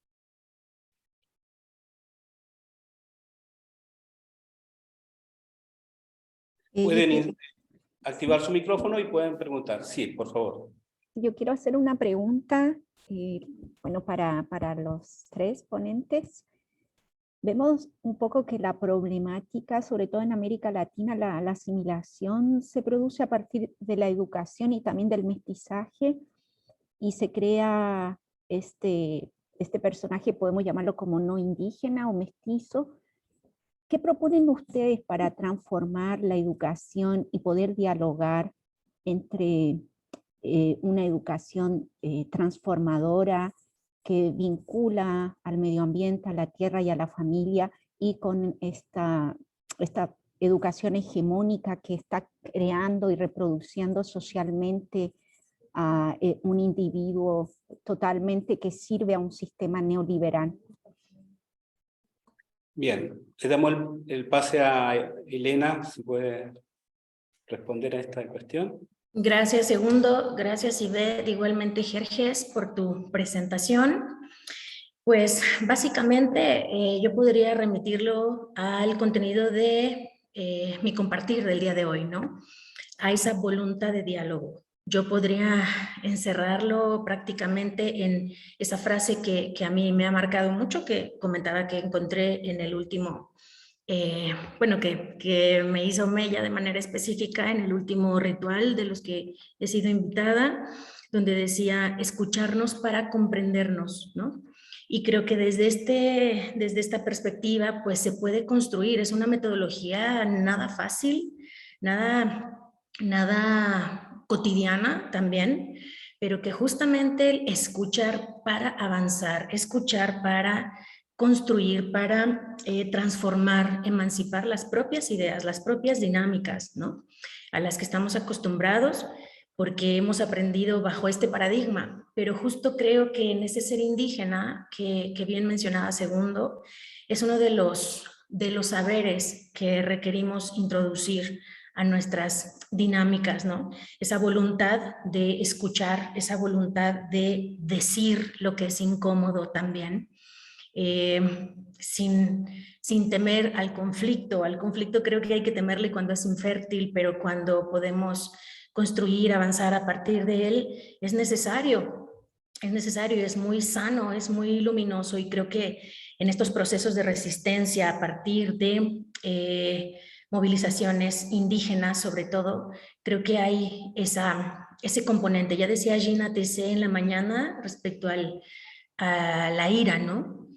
Pueden activar su micrófono y pueden preguntar. Sí, por favor. Yo quiero hacer una pregunta, bueno, para los 3 ponentes. Vemos un poco que la problemática, sobre todo en América Latina, la asimilación se produce a partir de la educación y también del mestizaje, y se crea este personaje, podemos llamarlo como no indígena o mestizo. ¿Qué proponen ustedes para transformar la educación y poder dialogar entre una educación transformadora que vincula al medio ambiente, a la tierra y a la familia, y con esta educación hegemónica que está creando y reproduciendo socialmente a un individuo totalmente que sirve a un sistema neoliberal? Bien, le damos el pase a Elena, si puede responder a esta cuestión. Gracias, Segundo. Gracias, Ivette, igualmente Jerjes, por tu presentación. Pues básicamente yo podría remitirlo al contenido de mi compartir del día de hoy, ¿no? A esa voluntad de diálogo. Yo podría encerrarlo prácticamente en esa frase que a mí me ha marcado mucho, que comentaba que encontré en el último bueno, que me hizo mella de manera específica en el último ritual de los que he sido invitada, donde decía escucharnos para comprendernos, ¿no? Y creo que desde esta perspectiva, pues se puede construir, es una metodología nada fácil, nada cotidiana también, pero que justamente el escuchar para avanzar, escuchar para construir, para transformar, emancipar las propias ideas, las propias dinámicas, ¿no? A las que estamos acostumbrados porque hemos aprendido bajo este paradigma, pero justo creo que en ese ser indígena, que bien mencionaba Segundo, es uno de los saberes que requerimos introducir a nuestras dinámicas, ¿no? Esa voluntad de escuchar, esa voluntad de decir lo que es incómodo también, sin temer al conflicto. Al conflicto creo que hay que temerle cuando es infértil, pero cuando podemos construir, avanzar a partir de él, es necesario, es muy sano, es muy luminoso, y creo que en estos procesos de resistencia a partir de movilizaciones indígenas, sobre todo, creo que hay ese componente. Ya decía Gina Tessé en la mañana respecto a la ira, ¿no?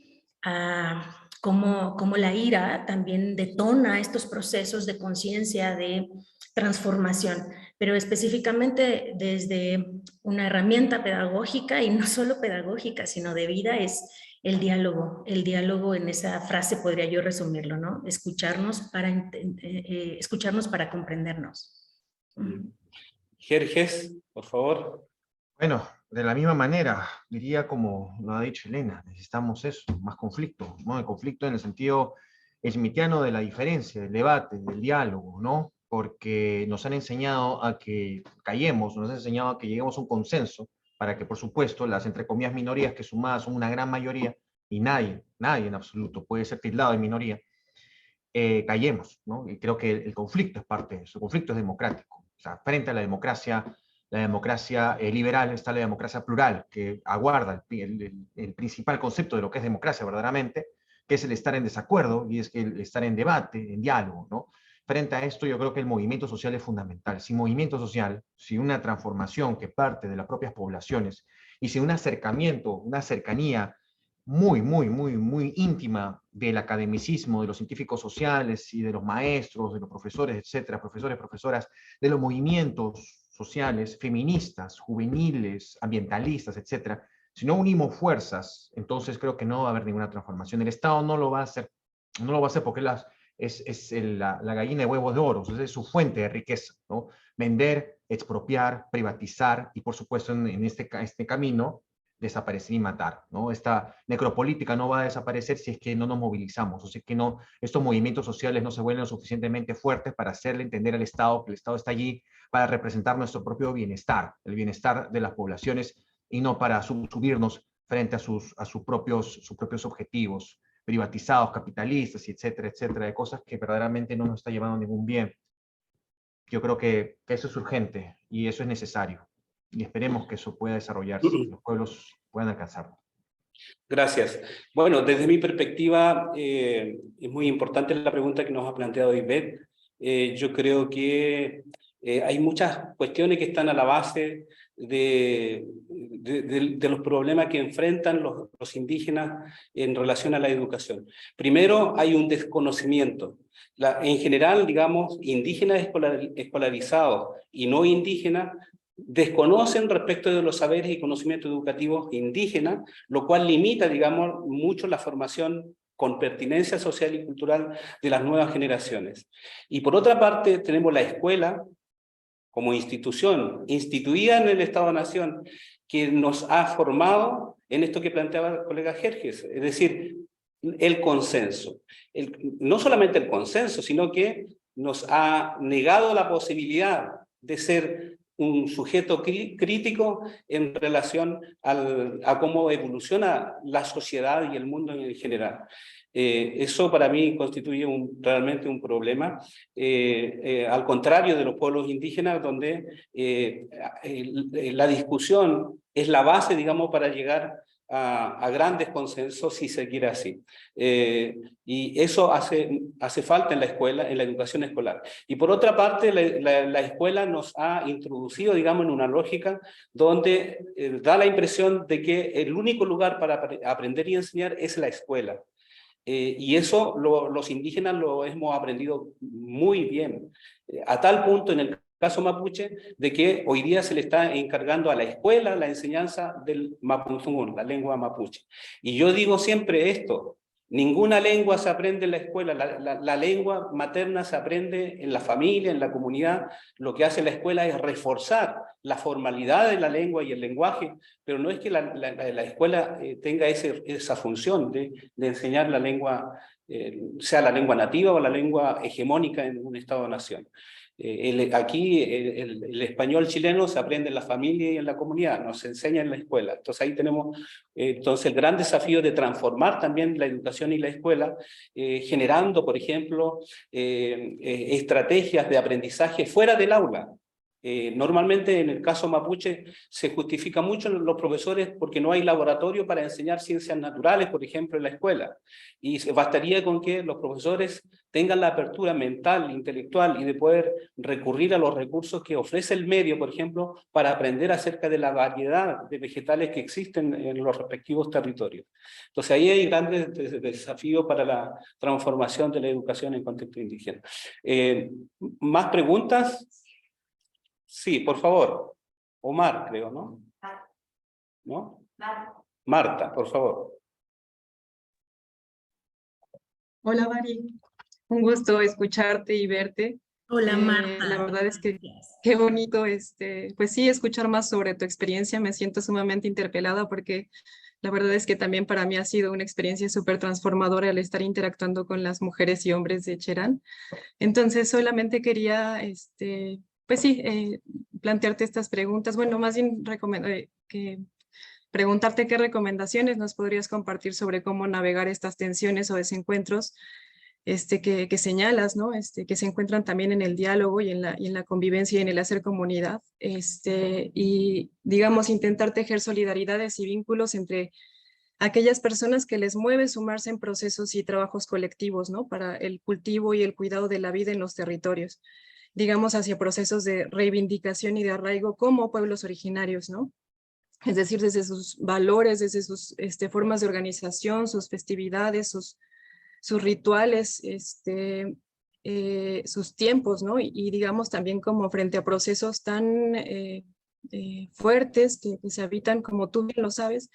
Cómo la ira también detona estos procesos de conciencia, de transformación, pero específicamente desde una herramienta pedagógica, y no solo pedagógica, sino de vida, es el diálogo. El diálogo, en esa frase podría yo resumirlo, ¿no? Escucharnos para comprendernos. Jerjes, por favor. Bueno, de la misma manera, diría como lo ha dicho Elena, necesitamos eso, más conflicto, ¿no? El conflicto en el sentido schmittiano de la diferencia, del debate, del diálogo, ¿no? Porque nos han enseñado a que callemos, nos han enseñado a que lleguemos a un consenso para que, por supuesto, las, entre comillas, minorías que sumadas son una gran mayoría, y nadie en absoluto puede ser tildado de minoría, callemos, ¿no? Y creo que el conflicto es parte de eso, el conflicto es democrático. O sea, frente a la democracia liberal está la democracia plural, que aguarda el principal concepto de lo que es democracia verdaderamente, que es el estar en desacuerdo y es el estar en debate, en diálogo, ¿no? Frente a esto, yo creo que el movimiento social es fundamental. Sin movimiento social, sin una transformación que parte de las propias poblaciones y sin un acercamiento, una cercanía muy íntima del academicismo, de los científicos sociales y de los maestros, de los profesores, etcétera, profesores, profesoras, de los movimientos sociales, feministas, juveniles, ambientalistas, etcétera. Si no unimos fuerzas, entonces creo que no va a haber ninguna transformación. El Estado no lo va a hacer, porque la gallina de huevos de oro, es su fuente de riqueza, ¿no? Vender, expropiar, privatizar y, por supuesto, en este camino, desaparecer y matar, ¿no? Esta necropolítica no va a desaparecer si es que no nos movilizamos, o si es que no, estos movimientos sociales no se vuelven lo suficientemente fuertes para hacerle entender al Estado que el Estado está allí para representar nuestro propio bienestar, el bienestar de las poblaciones, y no para subirnos frente a sus propios objetivos privatizados, capitalistas, etcétera, etcétera, de cosas que verdaderamente no nos está llevando a ningún bien. Yo creo que eso es urgente y eso es necesario. Y esperemos que eso pueda desarrollarse, que los pueblos puedan alcanzarlo. Gracias. Bueno, desde mi perspectiva, es muy importante la pregunta que nos ha planteado Ivette. Yo creo que hay muchas cuestiones que están a la base de los problemas que enfrentan los indígenas en relación a la educación. Primero, hay un desconocimiento. En general, digamos, indígenas escolarizados y no indígenas desconocen respecto de los saberes y conocimientos educativos indígenas, lo cual limita, digamos, mucho la formación con pertinencia social y cultural de las nuevas generaciones. Y por otra parte, tenemos la escuela como institución instituida en el Estado-Nación, que nos ha formado en esto que planteaba el colega Jerjes, es decir, el consenso. No solamente el consenso, sino que nos ha negado la posibilidad de ser un sujeto crítico en relación a cómo evoluciona la sociedad y el mundo en general. Eso para mí constituye realmente un problema, al contrario de los pueblos indígenas, donde la discusión es la base, digamos, para llegar a grandes consensos, si se quiere así. Y eso hace falta en la escuela, en la educación escolar. Y por otra parte, la escuela nos ha introducido, digamos, en una lógica donde da la impresión de que el único lugar para aprender y enseñar es la escuela. Y eso los indígenas lo hemos aprendido muy bien, a tal punto en el caso mapuche, de que hoy día se le está encargando a la escuela la enseñanza del mapuzungún, la lengua mapuche. Y yo digo siempre esto: ninguna lengua se aprende en la escuela, la lengua materna se aprende en la familia, en la comunidad. Lo que hace la escuela es reforzar la formalidad de la lengua y el lenguaje, pero no es que la escuela tenga esa función de enseñar la lengua, sea la lengua nativa o la lengua hegemónica en un Estado-nación. Aquí el español chileno se aprende en la familia y en la comunidad, no se enseña en la escuela. Entonces ahí tenemos entonces el gran desafío de transformar también la educación y la escuela, generando, por ejemplo, estrategias de aprendizaje fuera del aula. Normalmente en el caso mapuche se justifica mucho los profesores porque no hay laboratorio para enseñar ciencias naturales, por ejemplo, en la escuela. Y bastaría con que los profesores tengan la apertura mental, intelectual y de poder recurrir a los recursos que ofrece el medio, por ejemplo, para aprender acerca de la variedad de vegetales que existen en los respectivos territorios. Entonces ahí hay grandes desafíos para la transformación de la educación en contexto indígena. ¿Más preguntas? Sí, por favor. Omar, creo, ¿no? ¿No? Marta, por favor. Hola, Mari. Un gusto escucharte y verte. Hola, Marta. La verdad es que Gracias. qué bonito, pues sí, escuchar más sobre tu experiencia. Me siento sumamente interpelada porque la verdad es que también para mí ha sido una experiencia súper transformadora el estar interactuando con las mujeres y hombres de Cherán. Entonces, solamente quería, pues sí, plantearte estas preguntas. Bueno, más bien preguntarte qué recomendaciones nos podrías compartir sobre cómo navegar estas tensiones o desencuentros que señalas, ¿no? Que se encuentran también en el diálogo y en la convivencia y en el hacer comunidad. Y, digamos, intentar tejer solidaridades y vínculos entre aquellas personas que les mueve sumarse en procesos y trabajos colectivos, ¿no? Para el cultivo y el cuidado de la vida en los territorios, digamos, hacia procesos de reivindicación y de arraigo como pueblos originarios, ¿no? Es decir, desde sus valores, desde sus formas de organización, sus festividades, sus rituales, sus tiempos, ¿no? Y digamos también como frente a procesos tan fuertes que se habitan, como tú bien lo sabes,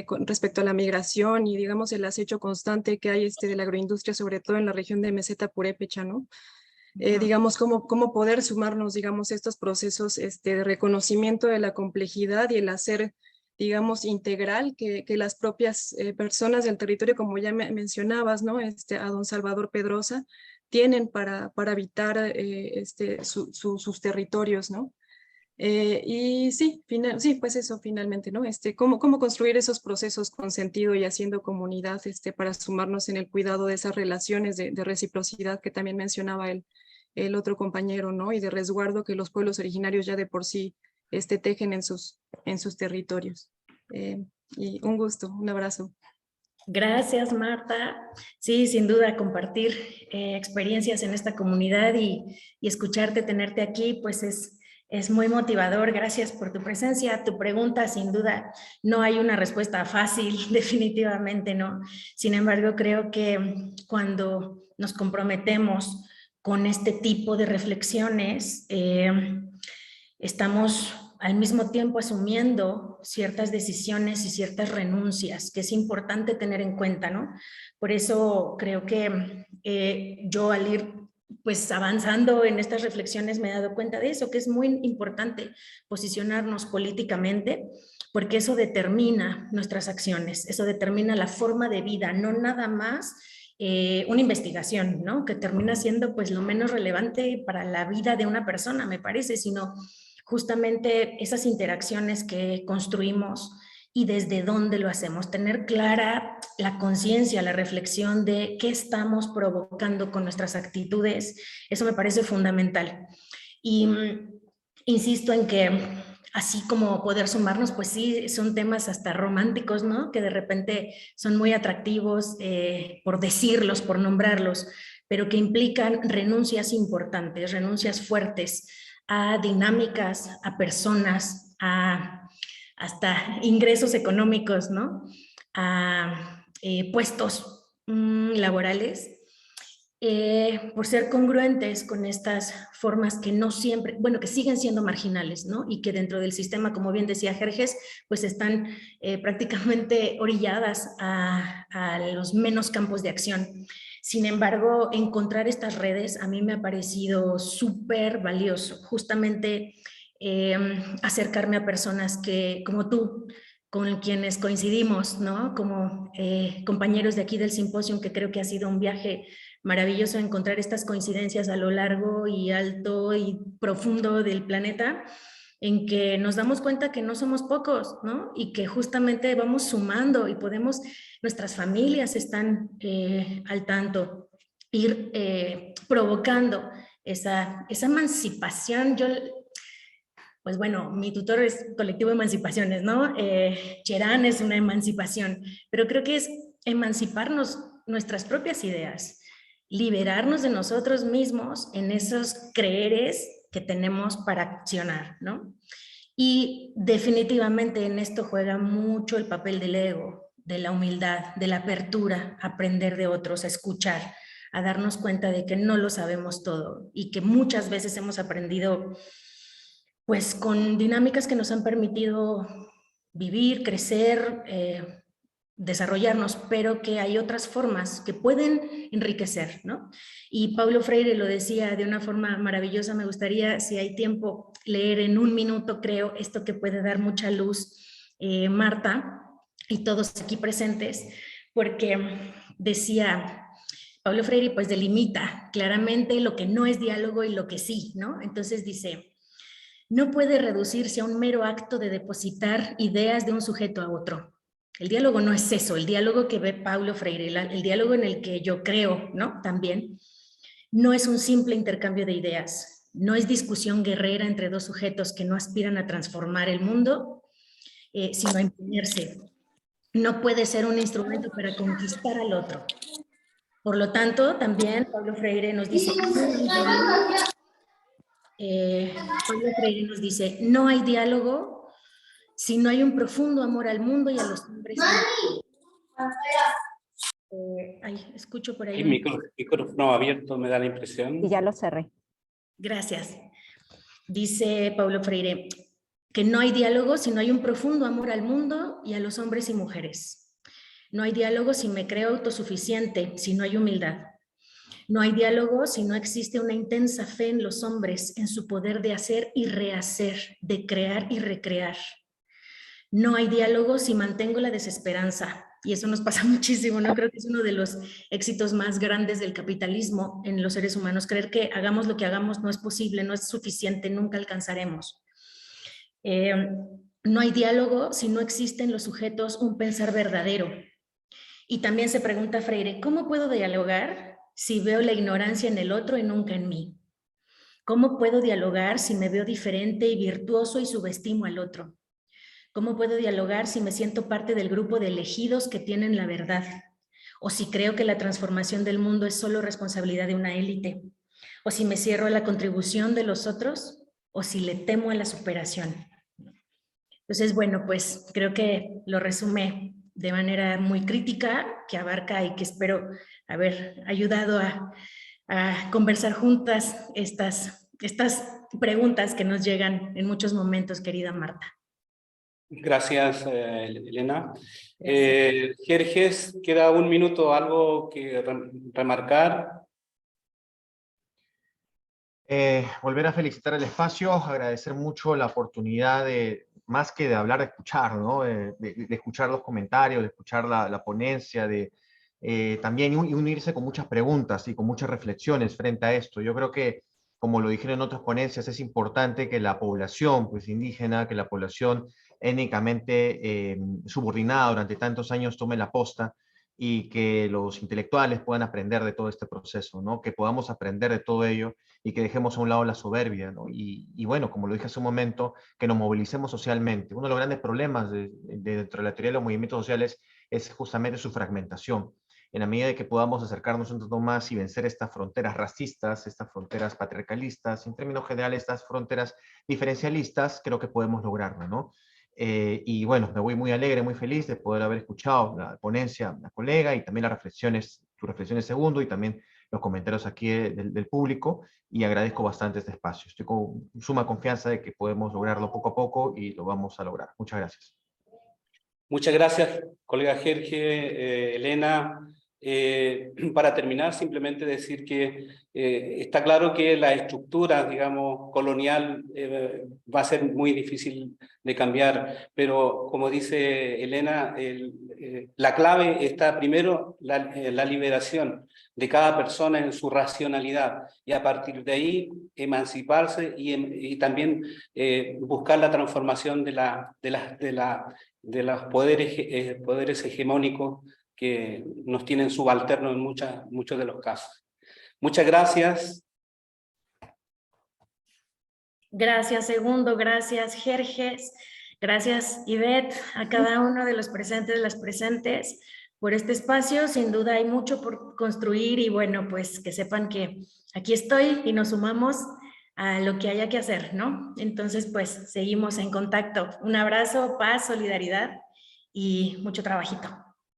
con respecto a la migración y digamos el acecho constante que hay de la agroindustria, sobre todo en la región de Meseta Purépecha, ¿no? Digamos, cómo poder sumarnos, digamos, estos procesos de reconocimiento de la complejidad y el hacer, digamos, integral que las propias personas del territorio, como ya mencionabas, ¿no? A don Salvador Pedrosa, tienen para habitar sus territorios, ¿no? Y sí, pues eso finalmente, ¿no? Cómo construir esos procesos con sentido y haciendo comunidad para sumarnos en el cuidado de esas relaciones de reciprocidad que también mencionaba el otro compañero, ¿no? Y de resguardo que los pueblos originarios ya de por sí tejen en sus territorios. Y un gusto, un abrazo. Gracias, Marta. Sí, sin duda, compartir experiencias en esta comunidad y escucharte, tenerte aquí, pues es muy motivador. Gracias por tu presencia. Tu pregunta, sin duda, no hay una respuesta fácil, definitivamente no. Sin embargo, creo que cuando nos comprometemos con este tipo de reflexiones, estamos al mismo tiempo asumiendo ciertas decisiones y ciertas renuncias que es importante tener en cuenta, ¿no? Por eso creo que yo al ir pues avanzando en estas reflexiones me he dado cuenta de eso, que es muy importante posicionarnos políticamente, porque eso determina nuestras acciones, eso determina la forma de vida, no nada más una investigación, ¿no? Que termina siendo pues lo menos relevante para la vida de una persona, me parece, sino justamente esas interacciones que construimos y desde dónde lo hacemos, tener clara la conciencia, la reflexión de qué estamos provocando con nuestras actitudes, eso me parece fundamental. Y insisto en que así como poder sumarnos, pues sí, son temas hasta románticos, ¿no? Que de repente son muy atractivos por decirlos, por nombrarlos, pero que implican renuncias importantes, renuncias fuertes a dinámicas, a personas, a hasta ingresos económicos, ¿no? A puestos laborales, por ser congruentes con estas formas que no siempre, bueno, que siguen siendo marginales, ¿no? Y que dentro del sistema, como bien decía Jerjes, pues están prácticamente orilladas a los menos campos de acción. Sin embargo, encontrar estas redes a mí me ha parecido súper valioso, justamente acercarme a personas que, como tú, con quienes coincidimos, ¿no? Como compañeros de aquí del simposio, que creo que ha sido un viaje maravilloso encontrar estas coincidencias a lo largo y alto y profundo del planeta, en que nos damos cuenta que no somos pocos, ¿no? Y que justamente vamos sumando y podemos, nuestras familias están al tanto, ir provocando esa emancipación. Yo, pues bueno, mi tutor es Colectivo de Emancipaciones, ¿no? Cherán es una emancipación, pero creo que es emanciparnos nuestras propias ideas, liberarnos de nosotros mismos en esos creeres que tenemos para accionar, ¿no? Y definitivamente en esto juega mucho el papel del ego, de la humildad, de la apertura, a aprender de otros, a escuchar, a darnos cuenta de que no lo sabemos todo y que muchas veces hemos aprendido pues con dinámicas que nos han permitido vivir, crecer, desarrollarnos, pero que hay otras formas que pueden enriquecer, ¿no? Y Paulo Freire lo decía de una forma maravillosa. Me gustaría, si hay tiempo, leer en un minuto, creo, esto que puede dar mucha luz, Marta y todos aquí presentes, porque decía Paulo Freire, pues delimita claramente lo que no es diálogo y lo que sí, ¿no? Entonces dice: no puede reducirse a un mero acto de depositar ideas de un sujeto a otro. El diálogo no es eso, el diálogo que ve Paulo Freire, el diálogo en el que yo creo, ¿no? También, no es un simple intercambio de ideas, no es discusión guerrera entre dos sujetos que no aspiran a transformar el mundo, sino a imponerse. No puede ser un instrumento para conquistar al otro. Por lo tanto, también Paulo Freire nos dice, no hay diálogo si no hay un profundo amor al mundo y a los hombres. Escucho por ahí. El micrófono abierto me da la impresión. Y ya lo cerré. Gracias. Dice Paulo Freire que no hay diálogo si no hay un profundo amor al mundo y a los hombres y mujeres. No hay diálogo si me creo autosuficiente, si no hay humildad. No hay diálogo si no existe una intensa fe en los hombres, en su poder de hacer y rehacer, de crear y recrear. No hay diálogo si mantengo la desesperanza, y eso nos pasa muchísimo, ¿no? Creo que es uno de los éxitos más grandes del capitalismo en los seres humanos, creer que hagamos lo que hagamos no es posible, no es suficiente, nunca alcanzaremos. No hay diálogo si no existe en los sujetos un pensar verdadero. Y también se pregunta Freire, ¿cómo puedo dialogar si veo la ignorancia en el otro y nunca en mí? ¿Cómo puedo dialogar si me veo diferente y virtuoso y subestimo al otro? ¿Cómo puedo dialogar si me siento parte del grupo de elegidos que tienen la verdad? ¿O si creo que la transformación del mundo es solo responsabilidad de una élite? ¿O si me cierro a la contribución de los otros? ¿O si le temo a la superación? Entonces, bueno, pues creo que lo resume de manera muy crítica, que abarca y que espero haber ayudado a conversar juntas estas preguntas que nos llegan en muchos momentos, querida Marta. Gracias, Elena. Jerjes, queda un minuto, algo que remarcar. Volver a felicitar el espacio, agradecer mucho la oportunidad de, más que de hablar, de escuchar, ¿no? De escuchar los comentarios, de escuchar la ponencia, de también unirse con muchas preguntas y con muchas reflexiones frente a esto. Yo creo que, como lo dijeron en otras ponencias, es importante que la población pues, indígena, que la población étnicamente subordinada durante tantos años tome la posta y que los intelectuales puedan aprender de todo este proceso, ¿no? Que podamos aprender de todo ello y que dejemos a un lado la soberbia, ¿no? Y bueno, como lo dije hace un momento, que nos movilicemos socialmente. Uno de los grandes problemas dentro de la teoría de los movimientos sociales es justamente su fragmentación. En la medida de que podamos acercarnos un tanto más y vencer estas fronteras racistas, estas fronteras patriarcalistas, en términos generales, estas fronteras diferencialistas, creo que podemos lograrlo, ¿no? Y bueno, me voy muy alegre, muy feliz de poder haber escuchado la ponencia, la colega, y también las reflexiones, tus reflexiones segundo, y también los comentarios aquí del público, y agradezco bastante este espacio. Estoy con suma confianza de que podemos lograrlo poco a poco y lo vamos a lograr. Muchas gracias. Muchas gracias, colega Jorge, Elena. Para terminar, simplemente decir que está claro que la estructura, digamos, colonial va a ser muy difícil de cambiar, pero como dice Elena, la clave está primero la liberación de cada persona en su racionalidad, y a partir de ahí emanciparse y también buscar la transformación de los poderes hegemónicos que nos tienen subalternos en muchos de los casos. Muchas gracias. Gracias, Segundo, gracias, Jerjes, gracias, Ivette, a cada uno de los presentes, las presentes, por este espacio. Sin duda hay mucho por construir y bueno, pues que sepan que aquí estoy y nos sumamos a lo que haya que hacer, ¿no? Entonces, pues seguimos en contacto. Un abrazo, paz, solidaridad y mucho trabajito.